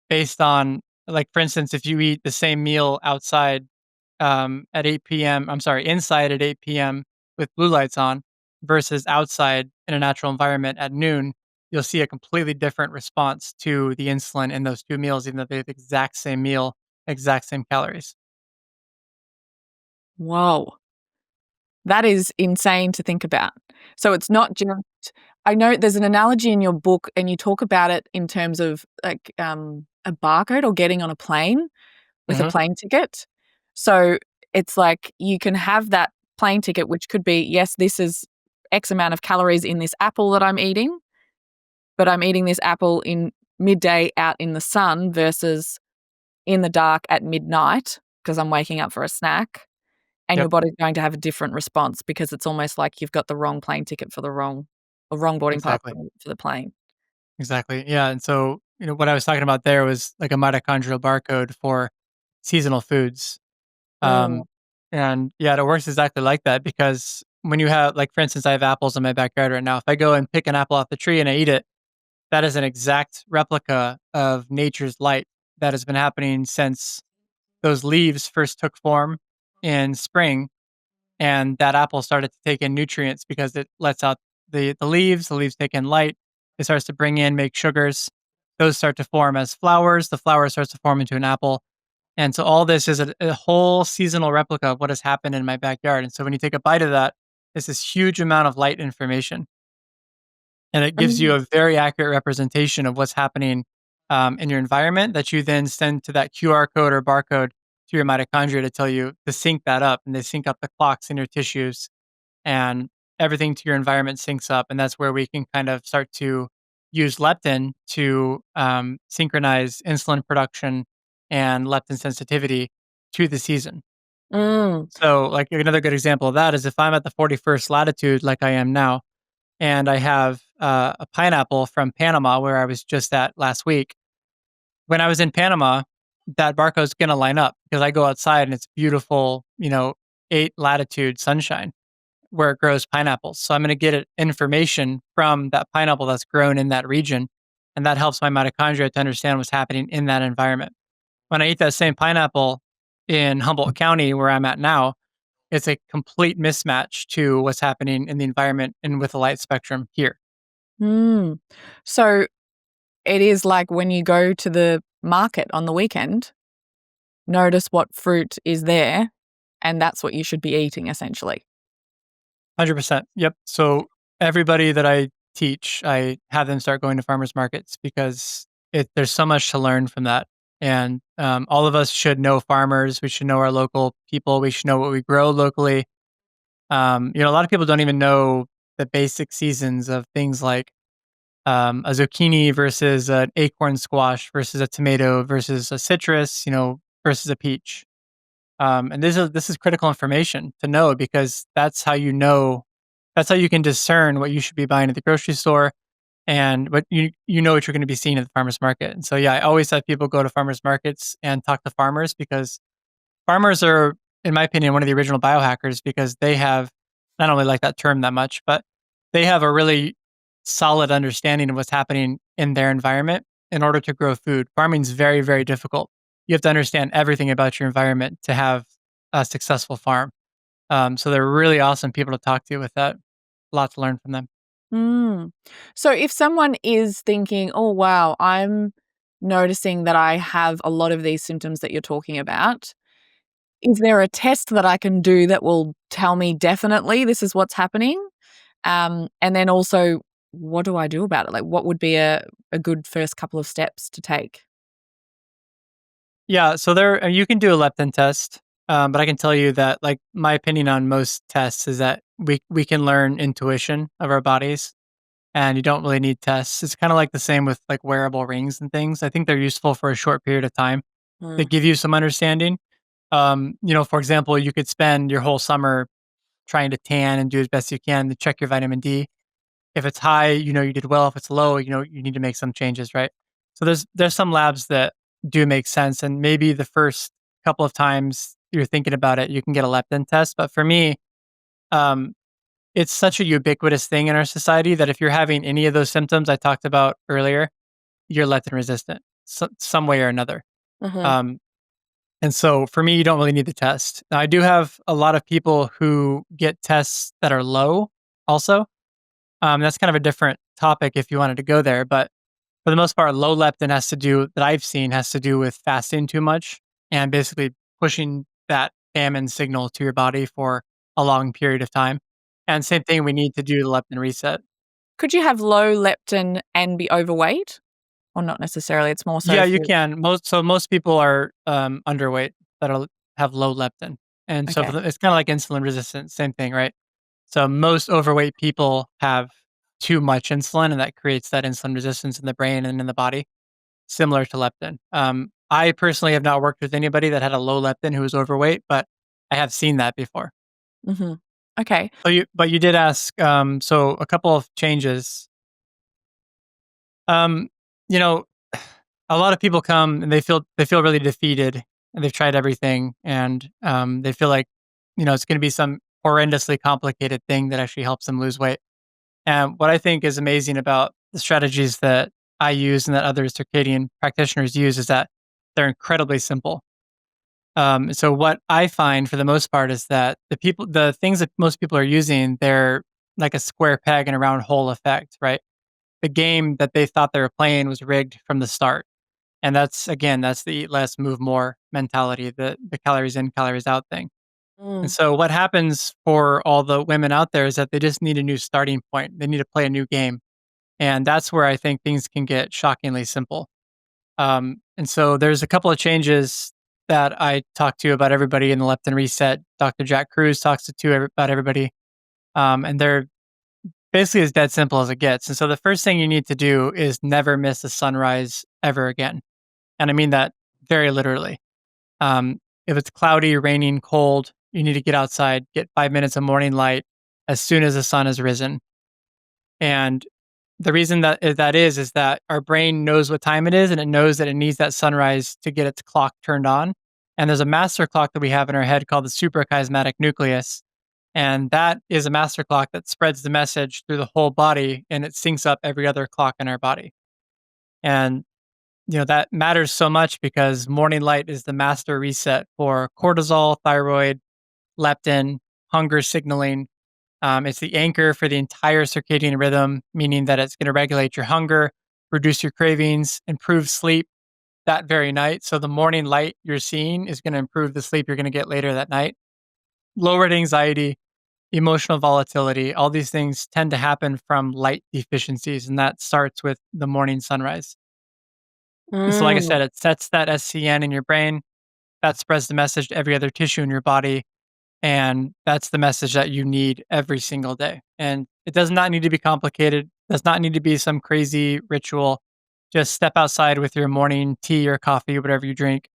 based on, like, for instance, if you eat the same meal outside at 8 p.m., I'm sorry, inside at 8 p.m. with blue lights on versus outside in a natural environment at noon, you'll see a completely different response to the insulin in those two meals, even though they're the exact same meal, exact same calories. Whoa. That is insane to think about. So it's not just, I know there's an analogy in your book and you talk about it in terms of like a barcode or getting on a plane with a Mhm. plane ticket. So it's like you can have that plane ticket, which could be, yes, this is X amount of calories in this apple that I'm eating, but I'm eating this apple in midday out in the sun versus in the dark at midnight because I'm waking up for a snack. And your Yep, body's going to have a different response because it's almost like you've got the wrong plane ticket for the wrong or wrong boarding pass exactly. for the plane. Exactly. Yeah. And so, what I was talking about there was like a mitochondrial barcode for seasonal foods. Mm. Um, and yeah, it works exactly like that because when you have, like, for instance, I have apples in my backyard right now. If I go and pick an apple off the tree and I eat it, that is an exact replica of nature's light that has been happening since those leaves first took form in spring, and that apple started to take in nutrients because it lets out the leaves take in light, it starts to bring in, make sugars, those start to form as flowers, the flower starts to form into an apple, and so all this is a whole seasonal replica of what has happened in my backyard. And so when you take a bite of that, it's this huge amount of light information, and it gives you Mm. a very accurate representation of what's happening in your environment that you then send to that QR code or barcode to your mitochondria to tell you to sync that up, and they sync up the clocks in your tissues, and everything to your environment syncs up. And that's where we can kind of start to use leptin to synchronize insulin production and leptin sensitivity to the season. Mm. So, like, another good example of that is if I'm at the 41st latitude, like I am now, and I have a pineapple from Panama, where I was just at last week. When I was in Panama, that barcode's going to line up because I go outside and it's beautiful, 8 latitude sunshine where it grows pineapples. So I'm going to get information from that pineapple that's grown in that region. And that helps my mitochondria to understand what's happening in that environment. When I eat that same pineapple in Humboldt County, where I'm at now, it's a complete mismatch to what's happening in the environment and with the light spectrum here. Mm. So it is like when you go to the market on the weekend, notice what fruit is there, and that's what you should be eating essentially. 100%. Yep. So everybody that I teach, I have them start going to farmers markets because there's so much to learn from that. And all of us should know farmers. We should know our local people. We should know what we grow locally. A lot of people don't even know the basic seasons of things like a zucchini versus an acorn squash versus a tomato versus a citrus, versus a peach. And this is critical information to know because that's how you can discern what you should be buying at the grocery store and what you know what you're going to be seeing at the farmers market. And so yeah, I always have people go to farmers markets and talk to farmers because farmers are, in my opinion, one of the original biohackers because they have, I don't really like that term that much, but they have a really solid understanding of what's happening in their environment in order to grow food. Farming is very, very difficult. You have to understand everything about your environment to have a successful farm. So they're really awesome people to talk to with that. A lot to learn from them. Mm. So if someone is thinking, oh, wow, I'm noticing that I have a lot of these symptoms that you're talking about, is there a test that I can do that will tell me definitely this is what's happening? And then also, what do I do about it? Like, what would be a good first couple of steps to take? Yeah, so you can do a leptin test, but I can tell you that like my opinion on most tests is that we can learn intuition of our bodies, and you don't really need tests. It's kind of like the same with like wearable rings and things. I think they're useful for a short period of time. They Mm. give you some understanding. For example, you could spend your whole summer trying to tan and do as best you can to check your vitamin D. If it's high, you did well. If it's low, you need to make some changes, right? So there's some labs that do make sense, and maybe the first couple of times you're thinking about it, you can get a leptin test. But for me, um, it's such a ubiquitous thing in our society that if you're having any of those symptoms I talked about earlier, you're leptin resistant, some way or another. Mhm. Um, and so for me, you don't really need the test. Now, I do have a lot of people who get tests that are low also. That's kind of a different topic if you wanted to go there. But for the most part, low leptin that I've seen has to do with fasting too much and basically pushing that famine signal to your body for a long period of time. And same thing, we need to do the leptin reset. Could you have low leptin and be overweight? Or not necessarily? It's more so Yeah, if you you can. Most people are underweight that have low leptin, and so okay. it's kind of like insulin resistance. Same thing, right? So most overweight people have too much insulin, and that creates that insulin resistance in the brain and in the body, similar to leptin. I personally have not worked with anybody that had a low leptin who was overweight, but I have seen that before. Mhm. Okay. But you did ask. So a couple of changes. Um, you know, a lot of people come and they feel really defeated, and they've tried everything, and they feel like it's going to be some horrendously complicated thing that actually helps them lose weight. And what I think is amazing about the strategies that I use and that other circadian practitioners use is that they're incredibly simple. So what I find for the most part is that the things that most people are using, they're like a square peg in a round hole effect, right? The game that they thought they were playing was rigged from the start. And that's the eat less, move more mentality, the calories in, calories out thing. And Mm. so what happens for all the women out there is that they just need a new starting point. They need to play a new game. And that's where I think things can get shockingly simple. And so there's a couple of changes that I talk to about everybody in the Leptin Reset. Dr. Jack Cruz talks about everybody. And they're basically as dead simple as it gets. And so the first thing you need to do is never miss a sunrise ever again. And I mean that very literally. If it's cloudy, raining, cold, you need to get outside, get 5 minutes of morning light as soon as the sun has risen. And the reason that is that our brain knows what time it is, and it knows that it needs that sunrise to get its clock turned on. And there's a master clock that we have in our head called the suprachiasmatic nucleus. And that is a master clock that spreads the message through the whole body, and it syncs up every other clock in our body. And that matters so much because morning light is the master reset for cortisol, thyroid, leptin, hunger signaling. It's the anchor for the entire circadian rhythm, meaning that it's going to regulate your hunger, reduce your cravings, improve sleep that very night. So the morning light you're seeing is going to improve the sleep you're going to get later that night. Lowered anxiety, emotional volatility, all these things tend to happen from light deficiencies, and that starts with the morning sunrise. And so, like I Mm. said, it sets that SCN in your brain. That spreads the message to every other tissue in your body. And that's the message that you need every single day. And it does not need to be complicated, does not need to be some crazy ritual. Just step outside with your morning tea or coffee, whatever you drink,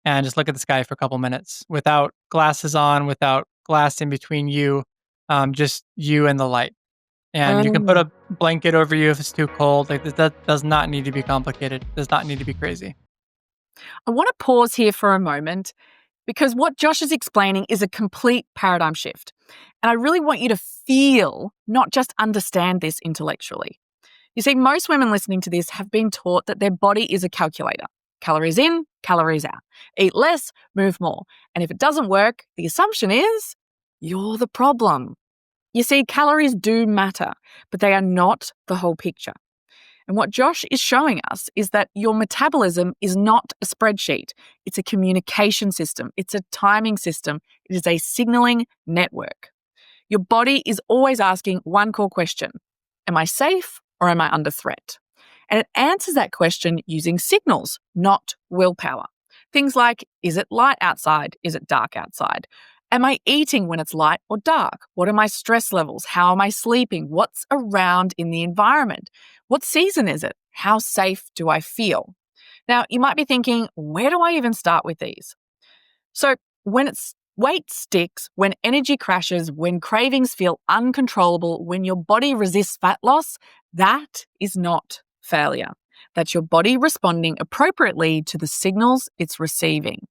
and just look at the sky for a couple minutes without glasses on, without glass in between you, just you and the light. And you can put Mm. a blanket over you if it's too cold. Like that does not need to be complicated, does not need to be crazy. I want to pause here for a moment because what Josh is explaining is a complete paradigm shift. And I really want you to feel, not just understand this intellectually. You see, most women listening to this have been taught that their body is a calculator. Calories in, calories out. Eat less, move more. And if it doesn't work, the assumption is you're the problem. You see, calories do matter, but they are not the whole picture. And what Josh is showing us is that your metabolism is not a spreadsheet. It's a communication system. It's a timing system. It is a signaling network. Your body is always asking one core question: am I safe or am I under threat? And it answers that question using signals, not willpower. Things like, is it light outside? Is it dark outside? Am I eating when it's light or dark? What are my stress levels? How am I sleeping? What's around in the environment? What season is it? How safe do I feel? Now, you might be thinking, where do I even start with these? So when weight sticks, when energy crashes, when cravings feel uncontrollable, when your body resists fat loss, that is not failure. That's your body responding appropriately to the signals it's receiving.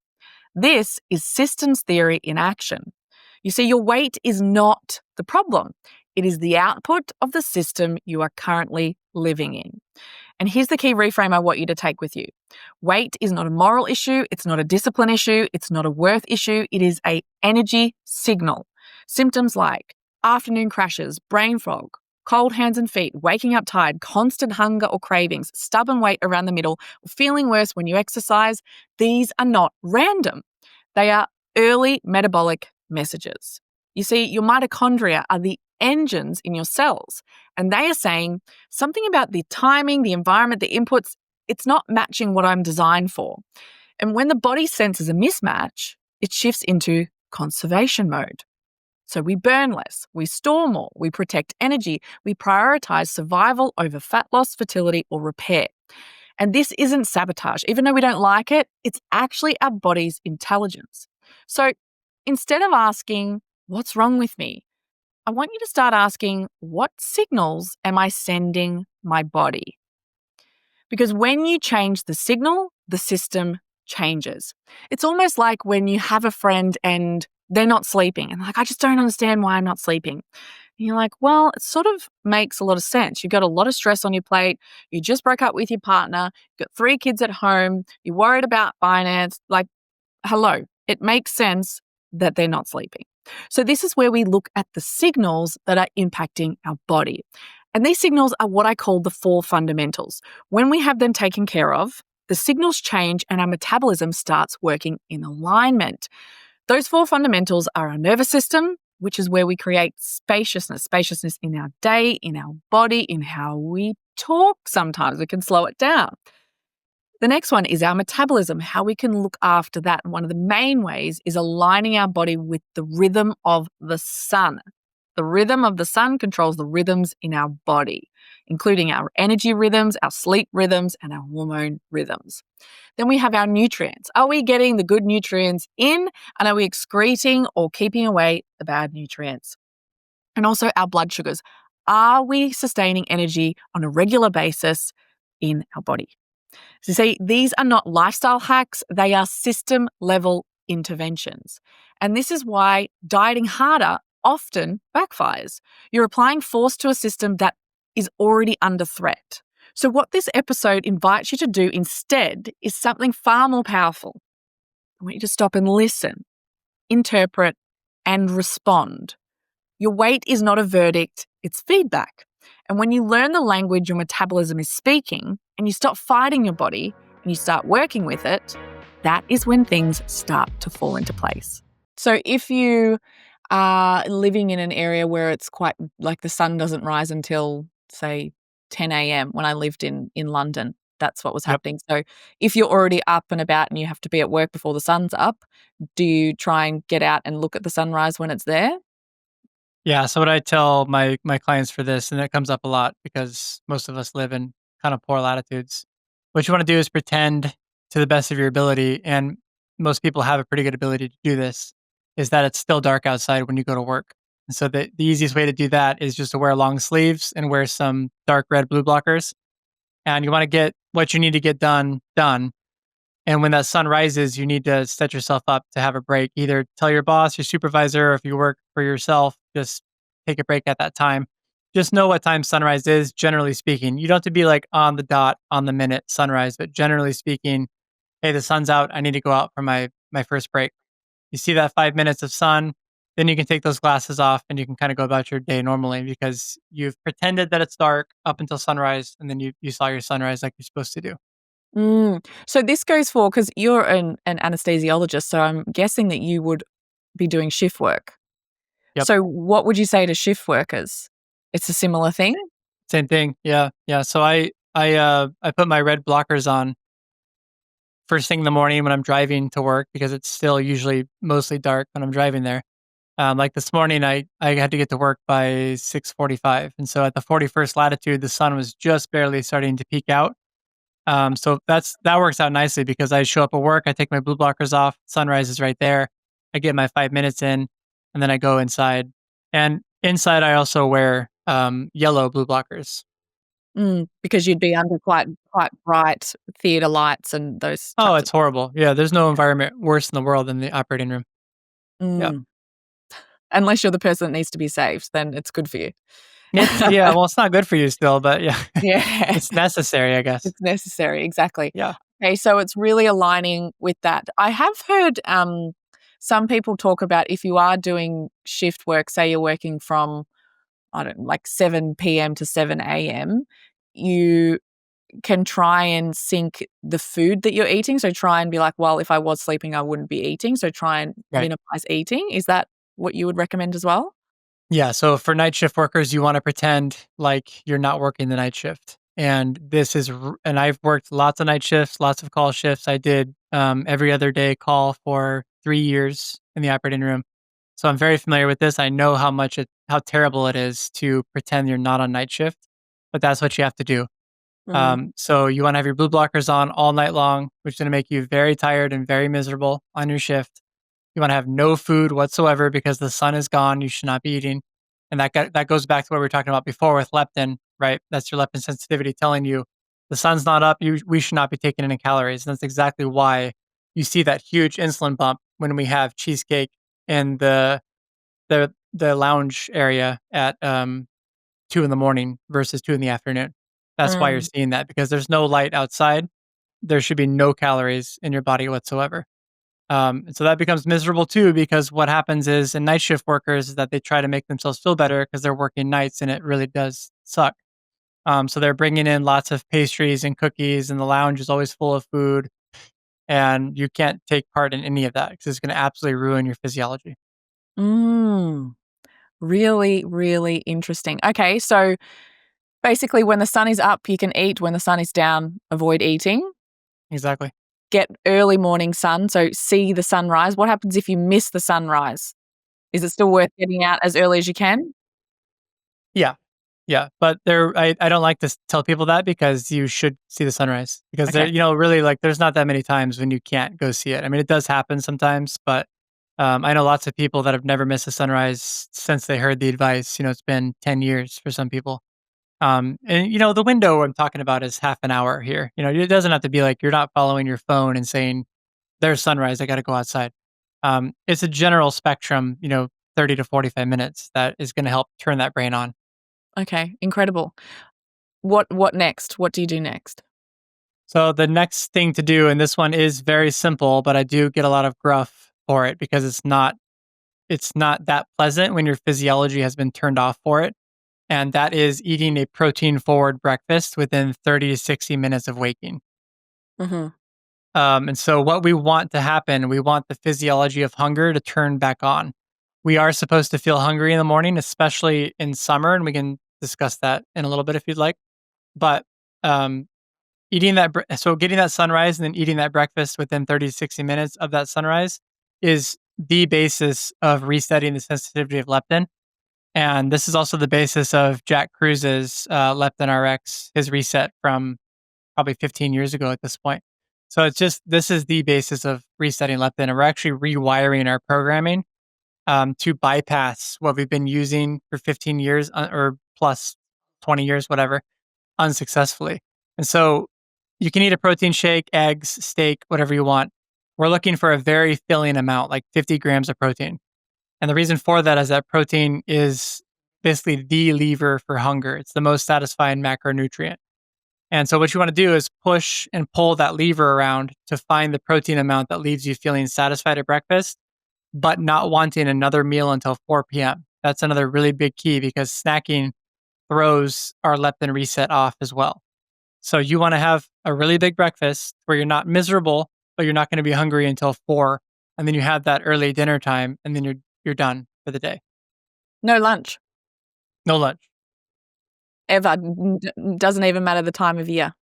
This is systems theory in action. You see, your weight is not the problem. It is the output of the system you are currently living in. And here's the key reframe I want you to take with you. Weight is not a moral issue. It's not a discipline issue. It's not a worth issue. It is an energy signal. Symptoms like afternoon crashes, brain fog, cold hands and feet, waking up tired, constant hunger or cravings, stubborn weight around the middle, feeling worse when you exercise, these are not random. They are early metabolic messages. You see, your mitochondria are the engines in your cells, and they are saying something about the timing, the environment, the inputs, it's not matching what I'm designed for. And when the body senses a mismatch, it shifts into conservation mode. So we burn less, we store more, we protect energy, we prioritize survival over fat loss, fertility, or repair. And this isn't sabotage. Even though we don't like it, it's actually our body's intelligence. So instead of asking, what's wrong with me? I want you to start asking, what signals am I sending my body? Because when you change the signal, the system changes. It's almost like when you have a friend and they're not sleeping and like, I just don't understand why I'm not sleeping. And you're like, well, it sort of makes a lot of sense. You've got a lot of stress on your plate. You just broke up with your partner. You've got 3 kids at home. You're worried about finance. Like, hello, it makes sense that they're not sleeping. So this is where we look at the signals that are impacting our body. And these signals are what I call the 4 fundamentals. When we have them taken care of, the signals change and our metabolism starts working in alignment. Those 4 fundamentals are our nervous system, which is where we create spaciousness in our day, in our body, in how we talk. Sometimes we can slow it down. The next one is our metabolism, how we can look after that. And one of the main ways is aligning our body with the rhythm of the sun. The rhythm of the sun controls the rhythms in our body, including our energy rhythms, our sleep rhythms, and our hormone rhythms. Then we have our nutrients. Are we getting the good nutrients in, and are we excreting or keeping away the bad nutrients? And also our blood sugars. Are we sustaining energy on a regular basis in our body? So you see, these are not lifestyle hacks, they are system level interventions. And this is why dieting harder often backfires. You're applying force to a system that is already under threat. So what this episode invites you to do instead is something far more powerful. I want you to stop and listen, interpret, and respond. Your weight is not a verdict, it's feedback. And when you learn the language your metabolism is speaking and you stop fighting your body and you start working with it, that is when things start to fall into place. So if you are living in an area where it's quite like the sun doesn't rise until, say, 10 a.m. when I lived in London, that's what was happening. So if you're already up and about and you have to be at work before the sun's up, do you try and get out and look at the sunrise when it's there? Yeah. So what I tell my clients for this, and it comes up a lot because most of us live in kind of poor latitudes. What you want to do is pretend to the best of your ability, and most people have a pretty good ability to do this, is that it's still dark outside when you go to work. And so the easiest way to do that is just to wear long sleeves and wear some dark red blue blockers. And you want to get what you need to get done. And when that sun rises, you need to set yourself up to have a break. Either tell your boss, your supervisor, or if you work for yourself, just take a break at that time. Just know what time sunrise is, generally speaking. You don't have to be like on the dot, on the minute sunrise, but generally speaking, hey, the sun's out. I need to go out for my first break. You see that 5 minutes of sun, then you can take those glasses off and you can kind of go about your day normally because you've pretended that it's dark up until sunrise, and then you saw your sunrise like you're supposed to do. So this goes for, because you're an anesthesiologist, so I'm guessing that you would be doing shift work. Yep. So what would you say to shift workers? It's a similar thing? Same thing. Yeah. Yeah. So I put my red blockers on first thing in the morning when I'm driving to work because it's still usually mostly dark when I'm driving there. Like this morning, I had to get to work by 6:45, and so at the 41st latitude, the sun was just barely starting to peek out. So that works out nicely because I show up at work, I take my blue blockers off, sunrise is right there, I get my 5 minutes in, and then I go inside. And inside, I also wear yellow blue blockers. Because you'd be under quite bright theatre lights and those Oh, types it's horrible. Yeah, there's no environment worse in the world than the operating room. Yeah. of. Unless you're the person that needs to be saved, then it's good for you. Yeah, well, it's not good for you still, but yeah, Yeah. it's necessary, I guess. It's necessary, exactly. Yeah. Okay, so it's really aligning with that. I have heard some people talk about if you are doing shift work, say you're working from, I don't know, like 7 p.m. to 7 a.m., you can try and sync the food that you're eating. So try and be like, well, if I was sleeping, I wouldn't be eating. So try and Right. minimize eating. Is that what you would recommend as well? Yeah, so for night shift workers, you wanna pretend like you're not working the night shift, and and I've worked lots of night shifts, lots of call shifts. I did, every other day call for 3 years in the operating room, so I'm very familiar with this. I know how terrible it is to pretend you're not on night shift, but that's what you have to do. So you wanna have your blue blockers on all night long, which is gonna make you very tired and very miserable on your shift. You wanna have no food whatsoever because the sun is gone, you should not be eating. And that goes back to what we were talking about before with leptin, right? That's your leptin sensitivity telling you the sun's not up, we should not be taking any calories. And that's exactly why you see that huge insulin bump when we have cheesecake in the lounge area at 2 in the morning versus 2 in the afternoon. That's why you're Mm. seeing that because there's no light outside. There should be no calories in your body whatsoever. And so that becomes miserable too, because what happens is in night shift workers is that they try to make themselves feel better because they're working nights and it really does suck. So they're bringing in lots of pastries and cookies, and the lounge is always full of food, and you can't take part in any of that because it's going to absolutely ruin your physiology. Mm. Really, really interesting. Okay, so basically, when the sun is up, you can eat. When the sun is down, avoid eating. Exactly. Get early morning sun, so see the sunrise. What happens if you miss the sunrise? Is it still worth getting out as early as you can? Yeah. Yeah. But I don't like to tell people that because you should see the sunrise because Okay. really like there's not that many times when you can't go see it. I mean, it does happen sometimes, but I know lots of people that have never missed a sunrise since they heard the advice. It's been 10 years for some people. And the window I'm talking about is half an hour here. It doesn't have to be like you're not following your phone and saying, there's sunrise, I got to go outside. It's a general spectrum, 30 to 45 minutes that is going to help turn that brain on. Okay, incredible. What next? What do you do next? So the next thing to do, and this one is very simple, but I do get a lot of gruff for it because it's not that pleasant when your physiology has been turned off for it. And that is eating a protein forward breakfast within 30 to 60 minutes of waking. Mhm. And so what we want to happen, we want the physiology of hunger to turn back on. We are supposed to feel hungry in the morning, especially in summer, and we can discuss that in a little bit if you'd like. But um, getting that sunrise and then eating that breakfast within 30 to 60 minutes of that sunrise is the basis of resetting the sensitivity of leptin. And this is also the basis of Jack Cruse's Leptin RX, his reset from probably 15 years ago at this point. So this is the basis of resetting leptin. And we're actually rewiring our programming to bypass what we've been using for 15 years or plus 20 years, whatever, unsuccessfully. And so you can eat a protein shake, eggs, steak, whatever you want. We're looking for a very filling amount, like 50 grams of protein. And the reason for that is that protein is basically the lever for hunger. It's the most satisfying macronutrient. And so what you want to do is push and pull that lever around to find the protein amount that leaves you feeling satisfied at breakfast, but not wanting another meal until 4 p.m. That's another really big key because snacking throws our leptin reset off as well. So you want to have a really big breakfast where you're not miserable, but you're not going to be hungry until 4. And then you have that early dinner time and then you're done for the day. No lunch. No lunch. Ever. Doesn't even matter the time of year.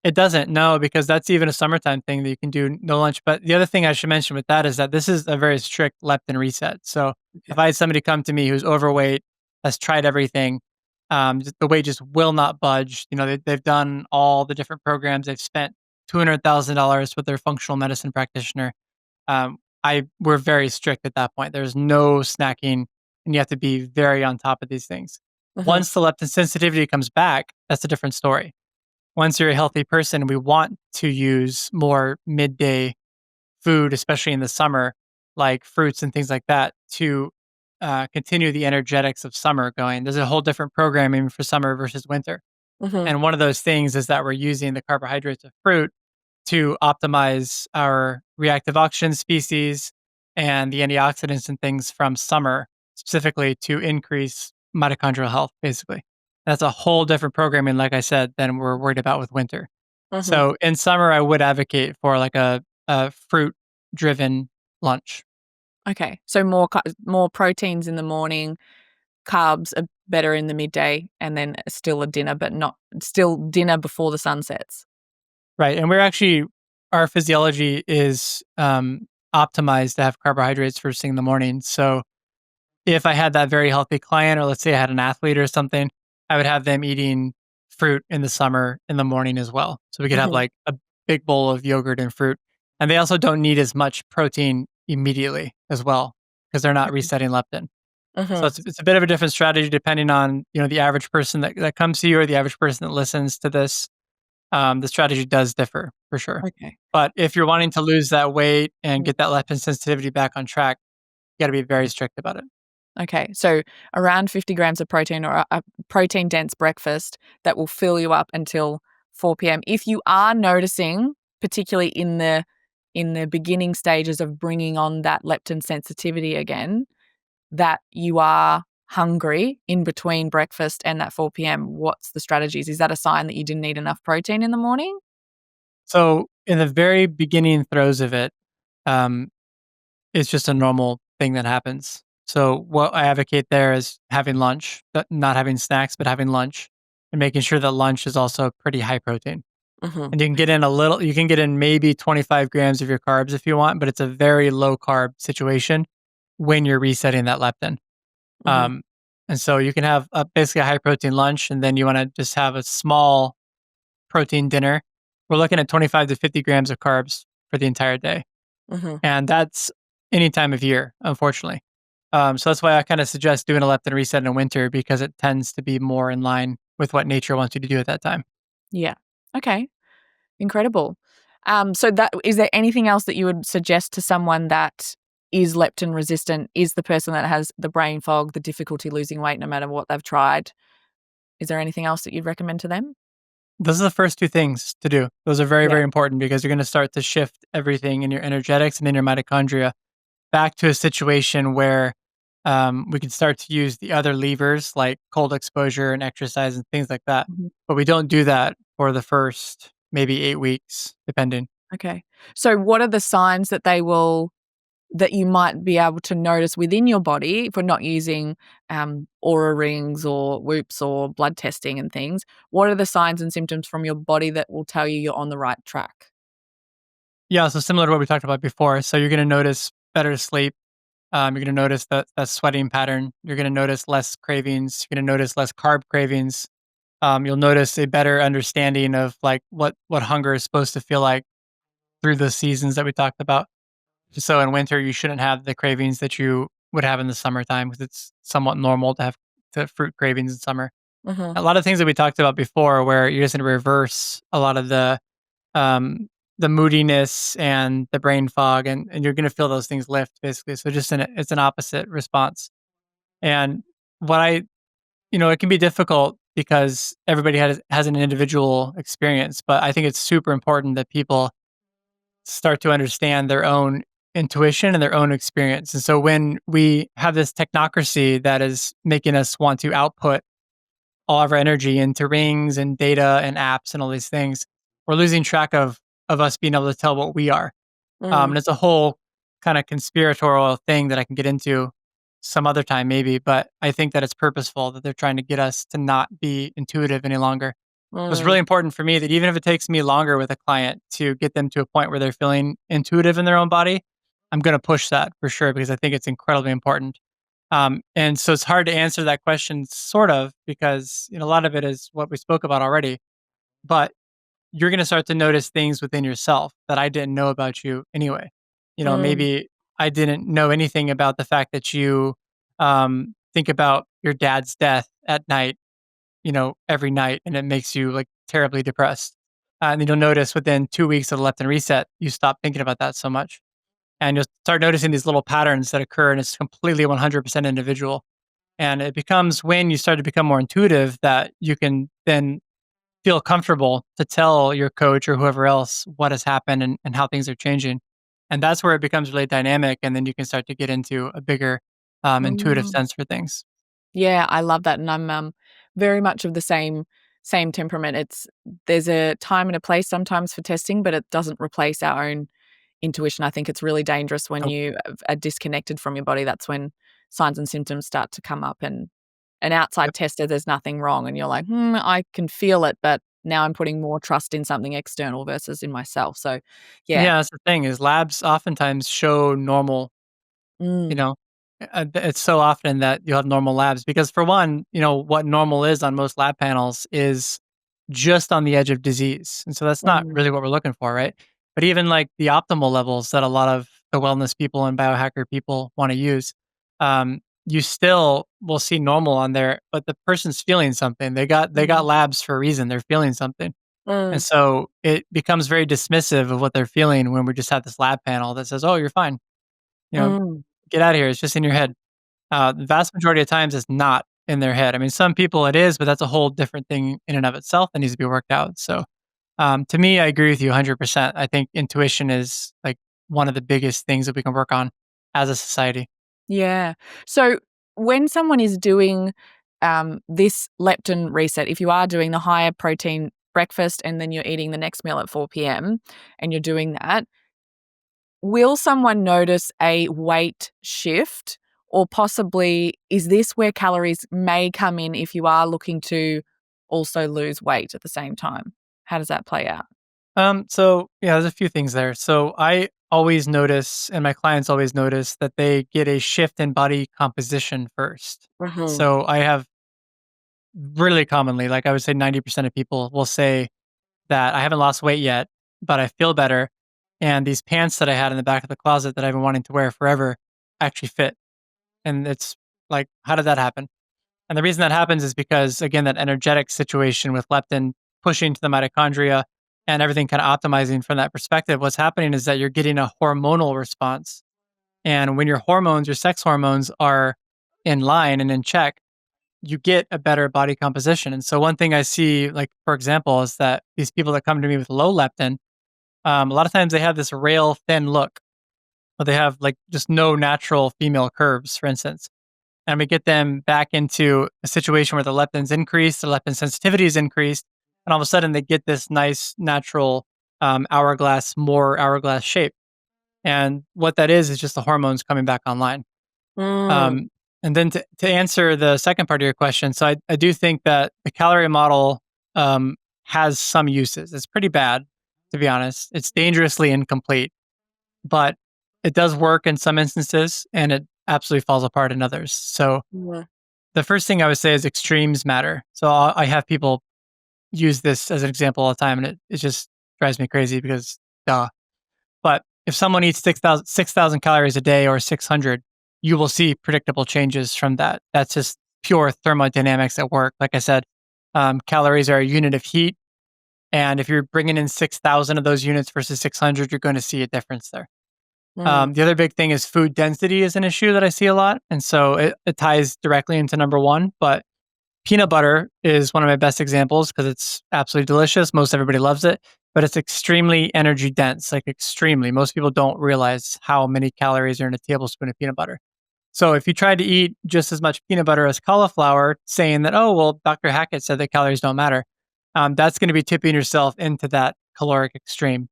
It doesn't, no, because that's even a summertime thing that you can do no lunch. But the other thing I should mention with that is that this is a very strict leptin reset. So if I had somebody come to me who's overweight, has tried everything, the weight just will not budge. They've done all the different programs. They've spent $200,000 with their functional medicine practitioner. We're very strict at that point. There's no snacking, and you have to be very on top of these things. Once the leptin sensitivity comes back, that's a different story. Once you're a healthy person, we want to use more midday food, especially in the summer, like fruits and things like that, to continue the energetics of summer going. There's a whole different programming for summer versus winter. And one of those things is that we're using the carbohydrates of fruit to optimize our reactive oxygen species and the antioxidants and things from summer, specifically to increase mitochondrial health, basically. That's a whole different programming, like I said, than we're worried about with winter. So in summer, I would advocate for like a fruit-driven lunch. Okay. So more proteins in the morning, carbs are better in the midday, and then still a dinner, but not still dinner before the sun sets. Right. And our physiology is optimized to have carbohydrates first thing in the morning. So if I had that very healthy client, or let's say I had an athlete or something, I would have them eating fruit in the summer in the morning as well. So we could have like a big bowl of yogurt and fruit. And they also don't need as much protein immediately as well because they're not resetting leptin. So it's a bit of a different strategy depending on, the average person that comes to you or the average person that listens to this. The strategy does differ for sure. Okay. But if you're wanting to lose that weight and get that leptin sensitivity back on track, you got to be very strict about it. Okay. So around 50 grams of protein, or a protein dense breakfast that will fill you up until 4 p.m. If you are noticing, particularly in the beginning stages of bringing on that leptin sensitivity again, that you are hungry in between breakfast and that 4 p.m., what's the strategies? Is that a sign that you didn't eat enough protein in the morning? So in the very beginning throes of it, it's just a normal thing that happens. So what I advocate there is having lunch, not having snacks, but having lunch, and making sure that lunch is also pretty high protein. And you can get in maybe 25 grams of your carbs if you want, but it's a very low carb situation when you're resetting that leptin. And so you can have basically a high protein lunch, and then you want to just have a small protein dinner. We're looking at 25 to 50 grams of carbs for the entire day. And that's any time of year, unfortunately. So that's why I kind of suggest doing a leptin reset in winter, because it tends to be more in line with what nature wants you to do at that time. Yeah. Okay. Incredible. So is there anything else that you would suggest to someone that is leptin resistant, is the person that has the brain fog, the difficulty losing weight no matter what they've tried? Is there anything else that you'd recommend to them? Those are the first two things to do. Those are very, very important, because you're going to start to shift everything in your energetics and in your mitochondria back to a situation where we can start to use the other levers like cold exposure and exercise and things like that. But we don't do that for the first maybe 8 weeks, depending. Okay. So what are the signs that that you might be able to notice within your body if we're not using aura rings or whoops or blood testing and things? What are the signs and symptoms from your body that will tell you you're on the right track? Yeah, so similar to what we talked about before. So you're going to notice better sleep. You're going to notice that sweating pattern. You're going to notice less cravings. You're going to notice less carb cravings. You'll notice a better understanding of like what hunger is supposed to feel like through the seasons that we talked about. So in winter, you shouldn't have the cravings that you would have in the summertime, because it's somewhat normal to have fruit cravings in summer. A lot of things that we talked about before, where you're just going to reverse a lot of the moodiness and the brain fog, and you're going to feel those things lift, basically. So it's an opposite response. And it can be difficult because everybody has an individual experience, but I think it's super important that people start to understand their own intuition and their own experience. And so when we have this technocracy that is making us want to output all of our energy into rings and data and apps and all these things, we're losing track of us being able to tell what we are. And it's a whole kind of conspiratorial thing that I can get into. some other time maybe, but I think that it's purposeful that they're trying to get us to not be intuitive any longer. It was really important for me that even if it takes me longer with a client to get them to a point where they're feeling intuitive in their own body, I'm going to push that for sure because I think it's incredibly important. And so it's hard to answer that question, sort of, because a lot of it is what we spoke about already. But you're going to start to notice things within yourself that I didn't know about you anyway. Mm. Maybe I didn't know anything about the fact that you think about your dad's death at night, every night, and it makes you like terribly depressed. And then you'll notice within 2 weeks of the leptin reset, you stop thinking about that so much. And you'll start noticing these little patterns that occur, and it's completely 100% individual. And it becomes when you start to become more intuitive that you can then feel comfortable to tell your coach or whoever else what has happened and how things are changing. And that's where it becomes really dynamic. And then you can start to get into a bigger intuitive Mm. sense for things. Yeah, I love that, and I'm very much of the same temperament. There's a time and a place sometimes for testing, but it doesn't replace our own intuition. I think it's really dangerous when Nope. you are disconnected from your body. That's when signs and symptoms start to come up, and an outside Yep. tester, there's nothing wrong, and you're like, I can feel it, but now I'm putting more trust in something external versus in myself. So, yeah. Yeah, that's the thing is labs oftentimes show normal. You Mm. know, it's so often that you have normal labs because for one, what normal is on most lab panels is just on the edge of disease. And so that's not Mm. really what we're looking for, right? But even like the optimal levels that a lot of the wellness people and biohacker people want to use, you still will see normal on there, but the person's feeling something. They got Mm. labs for a reason. They're feeling something. And Mm. so it becomes very dismissive of what they're feeling when we just have this lab panel that says, "Oh, you're fine." You know, Mm. get out of here. It's just in your head. The vast majority of times it's not in their head. I mean, some people it is, but that's a whole different thing in and of itself that needs to be worked out. So, to me, I agree with you 100%. I think intuition is like one of the biggest things that we can work on as a society. Yeah. So when someone is doing this leptin reset, if you are doing the higher protein breakfast and then you're eating the next meal at 4 p.m. and you're doing that, will someone notice a weight shift? Or possibly, is this where calories may come in if you are looking to also lose weight at the same time? How does that play out? So yeah, there's a few things there. So I always notice, and my clients always notice that they get a shift in body composition first. Mhm. So I have really commonly, like I would say 90% of people will say that I haven't lost weight yet, but I feel better. And these pants that I had in the back of the closet that I've been wanting to wear forever actually fit. And it's like, how did that happen? And the reason that happens is because, again, that energetic situation with leptin pushing to the mitochondria and everything kind of optimizing from that perspective, what's happening is that you're getting a hormonal response. And when your hormones, your sex hormones are in line and in check, you get a better body composition. And so, one thing I see, like, for example, is that these people that come to me with low leptin, a lot of times they have this rail thin look, but they have like just no natural female curves, for instance. And we get them back into a situation where the leptin's increased, the leptin sensitivity is increased, and all of a sudden they get this nice natural more hourglass shape. And what that is just the hormones coming back online. Mm. Um, and then to answer the second part of your question, so I do think that the calorie model has some uses. It's pretty bad, to be honest. It's dangerously incomplete, but it does work in some instances and it absolutely falls apart in others. So Yeah. the first thing I would say is extremes matter. So I have people use this as an example all the time, and it just drives me crazy because duh. But if someone eats 6,000 calories a day or 600, you will see predictable changes from that. That's just pure thermodynamics at work. Like I said, calories are a unit of heat. And if you're bringing in 6,000 of those units versus 600, you're going to see a difference there. Mm. The other big thing is food density is an issue that I see a lot. And so it ties directly into number one. But peanut butter is one of my best examples because it's absolutely delicious. Most everybody loves it, but it's extremely energy dense, like extremely. Most people don't realize how many calories are in a tablespoon of peanut butter. So if you try to eat just as much peanut butter as cauliflower, saying that, oh, well, Dr. Hackett said that calories don't matter, that's going to be tipping yourself into that caloric extreme.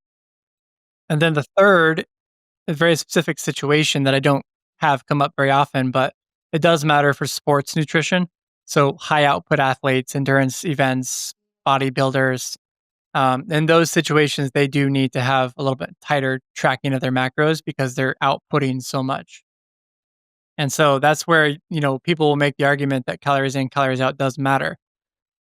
And then the third, a very specific situation that I don't have come up very often, but it does matter for sports nutrition. So high output athletes, endurance events, bodybuilders, in those situations, they do need to have a little bit tighter tracking of their macros because they're outputting so much. And so that's where, people will make the argument that calories in, calories out does matter.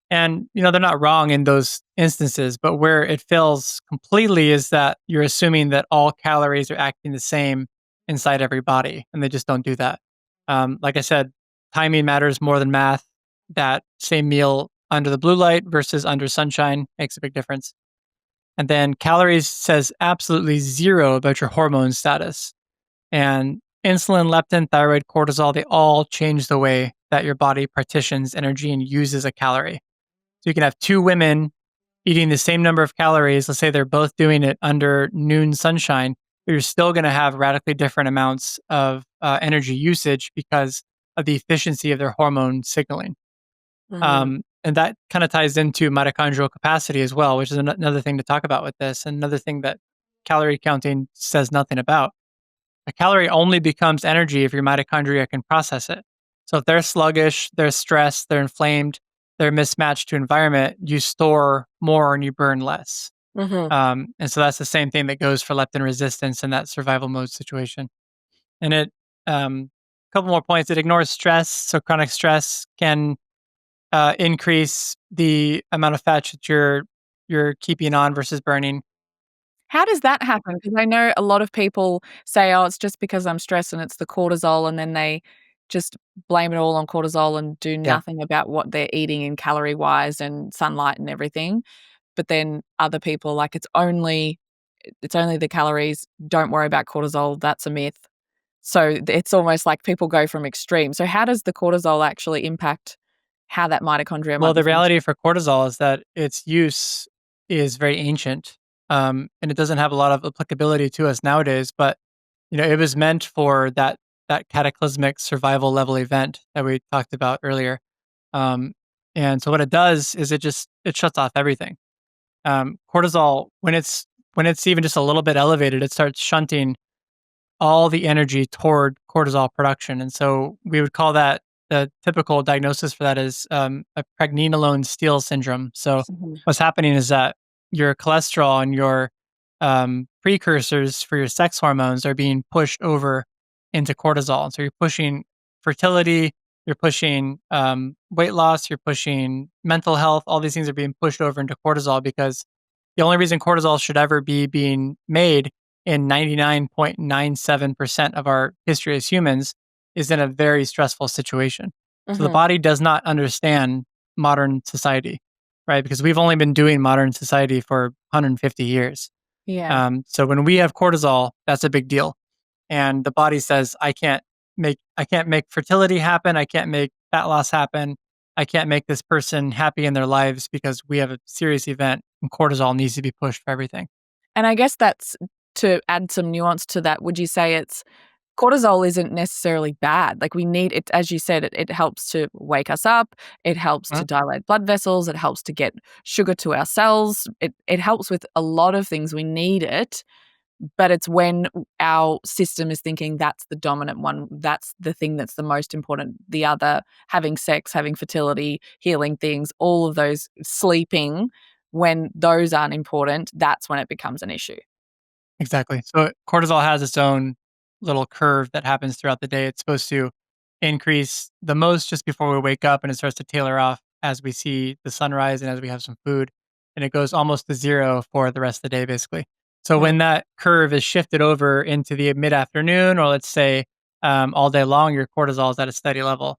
And, they're not wrong in those instances, but where it fails completely is that you're assuming that all calories are acting the same inside every body, and they just don't do that. Like I said, timing matters more than math. That same meal under the blue light versus under sunshine makes a big difference. And then calories says absolutely zero about your hormone status. And insulin, leptin, thyroid, cortisol, they all change the way that your body partitions energy and uses a calorie. So you can have two women eating the same number of calories. Let's say they're both doing it under noon sunshine, but you're still going to have radically different amounts of energy usage because of the efficiency of their hormone signaling. And that kind of ties into mitochondrial capacity as well, which is another thing to talk about with this. And another thing that calorie counting says nothing about. A calorie only becomes energy if your mitochondria can process it. So if they're sluggish, they're stressed, they're inflamed, they're mismatched to environment, you store more and you burn less. And so that's the same thing that goes for leptin resistance in that survival mode situation. And a couple more points. It ignores stress. So chronic stress can increase the amount of fat that you're keeping on versus burning. How does that happen? Because I know a lot of people say, "Oh, it's just because I'm stressed and it's the cortisol," and then they just blame it all on cortisol and do Yeah. nothing about what they're eating in calorie-wise and sunlight and everything. But then other people are like, it's only the calories, don't worry about cortisol, that's a myth. So it's almost like people go from extreme. So how does the cortisol actually impact how that mitochondria Well, might be the reality functioning? for cortisol is that its use is very ancient, and it doesn't have a lot of applicability to us nowadays. But it was meant for that cataclysmic survival level event that we talked about earlier. Um, and so what it does is it shuts off everything. Cortisol, when it's even just a little bit elevated, it starts shunting all the energy toward cortisol production. And so we would call that, the typical diagnosis for that is a pregnenolone steal syndrome. So Mhm. what's happening is that your cholesterol and your precursors for your sex hormones are being pushed over into cortisol. And so you're pushing fertility, you're pushing weight loss, you're pushing mental health. All these things are being pushed over into cortisol because the only reason cortisol should ever be being made in 99.97% of our history as humans is in a very stressful situation. So the Mhm. body does not understand modern society, right? Because we've only been doing modern society for 150 years. Yeah. So when we have cortisol, that's a big deal. And the body says, I can't make fertility happen. I can't make fat loss happen. I can't make this person happy in their lives because we have a serious event and cortisol needs to be pushed for everything. And I guess that's to add some nuance to that, would you say it's cortisol isn't necessarily bad? Like we need it, as you said, it helps to wake us up, it helps to dilate blood vessels, it helps to get sugar to our cells, it helps with a lot of things. We need it, but it's when our system is thinking that's the dominant one, that's the thing that's the most important. The other, having sex, having fertility, healing things, all of those, sleeping, when those aren't important, that's when it becomes an issue. Exactly. So cortisol has its own little curve that happens throughout the day. It's supposed to increase the most just before we wake up, and it starts to tailor off as we see the sunrise and as we have some food. And it goes almost to zero for the rest of the day, basically. So Mm. when that curve is shifted over into the mid afternoon, or let's say all day long, your cortisol is at a steady level.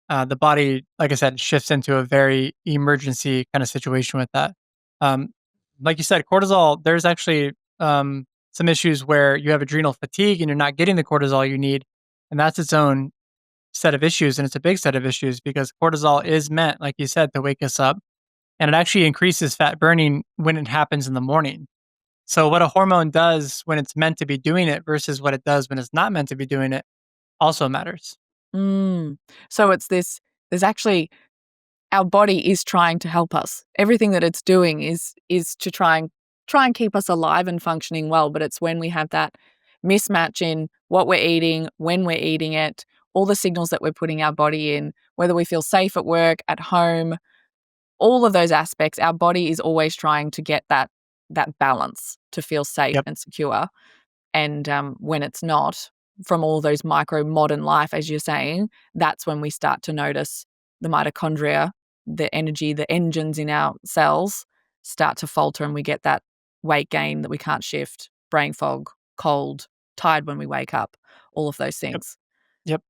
The body, like I said, shifts into a very emergency kind of situation with that. Um, like you said, cortisol, there's actually some issues where you have adrenal fatigue and you're not getting the cortisol you need. And that's its own set of issues. And it's a big set of issues because cortisol is meant, like you said, to wake us up. And it actually increases fat burning when it happens in the morning. So, what a hormone does when it's meant to be doing it versus what it does when it's not meant to be doing it also matters. Mm. So it's this, there's actually, our body is trying to help us. Everything that it's doing is to try and keep us alive and functioning well, but it's when we have that mismatch in what we're eating, when we're eating it, all the signals that we're putting our body in, whether we feel safe at work, at home, all of those aspects, our body is always trying to get that balance to feel safe Yep. and secure. And when it's not, from all those micro modern life, as you're saying, that's when we start to notice the mitochondria, the energy, the engines in our cells start to falter, and we get that weight gain that we can't shift, brain fog, cold, tired when we wake up, all of those things. Yep.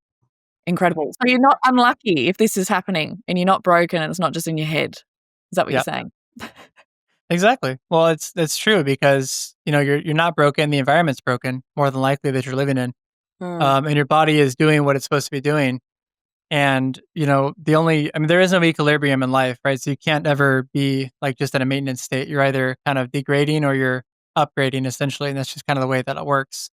Incredible. So you're not unlucky if this is happening and you're not broken and it's not just in your head. Is that what Yep. you're saying? Exactly. Well, that's true because, you're not broken. The environment's broken more than likely that you're living in. And your body is doing what it's supposed to be doing. And, there is no equilibrium in life, right? So you can't ever be like just in a maintenance state. You're either kind of degrading or you're upgrading essentially. And that's just kind of the way that it works.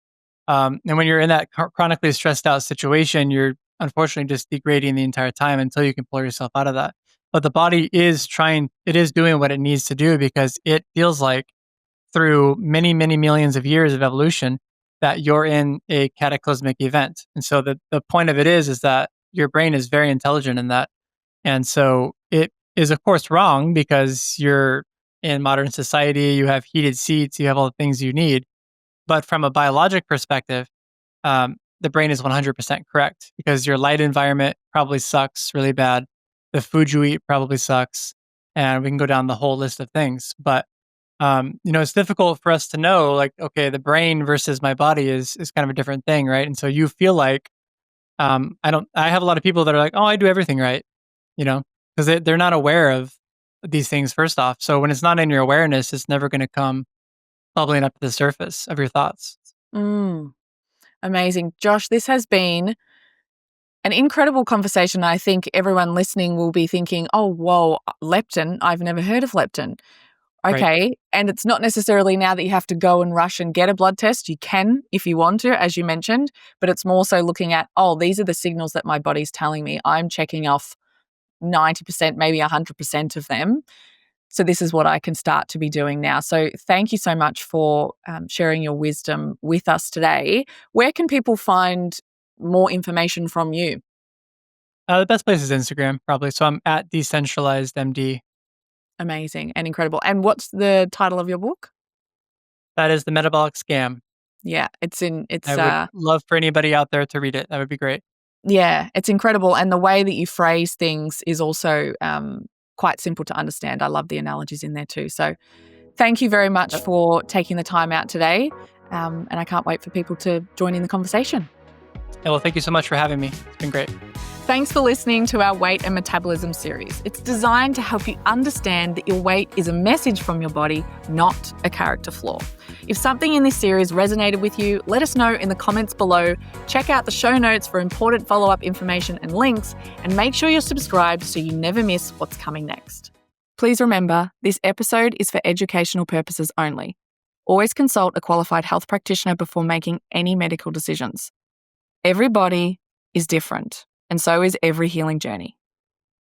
And when you're in that chronically stressed out situation, you're unfortunately just degrading the entire time until you can pull yourself out of that. But the body is doing what it needs to do because it feels like through many, many millions of years of evolution that you're in a cataclysmic event. And so the point of it is that your brain is very intelligent in that. And so it is, of course, wrong because you're in modern society, you have heated seats, you have all the things you need. But from a biologic perspective, the brain is 100% correct because your light environment probably sucks really bad. The food you eat probably sucks. And we can go down the whole list of things. But, it's difficult for us to know, like, okay, the brain versus my body is kind of a different thing, right? And so you feel like, I have a lot of people that are like, oh, I do everything right, because they're not aware of these things first off. So when it's not in your awareness, it's never going to come bubbling up to the surface of your thoughts. Amazing. Josh, this has been an incredible conversation. I think everyone listening will be thinking, oh, whoa, leptin. I've never heard of leptin. Okay. Right. And it's not necessarily now that you have to go and rush and get a blood test. You can if you want to, as you mentioned, but it's more so looking at, oh, these are the signals that my body's telling me. I'm checking off 90%, maybe 100% of them. So this is what I can start to be doing now. So thank you so much for sharing your wisdom with us today. Where can people find more information from you? The best place is Instagram, probably. So I'm at decentralizedmd. Amazing and incredible. And what's the title of your book? That is the Metabolic Scam. Yeah, I would love for anybody out there to read it. That would be great. Yeah, it's incredible. And the way that you phrase things is also quite simple to understand. I love the analogies in there too. So thank you very much for taking the time out today. And I can't wait for people to join in the conversation. Yeah, well, thank you so much for having me. It's been great. Thanks for listening to our Weight and Metabolism series. It's designed to help you understand that your weight is a message from your body, not a character flaw. If something in this series resonated with you, let us know in the comments below. Check out the show notes for important follow-up information and links, and make sure you're subscribed so you never miss what's coming next. Please remember, this episode is for educational purposes only. Always consult a qualified health practitioner before making any medical decisions. Every body is different, and so is every healing journey.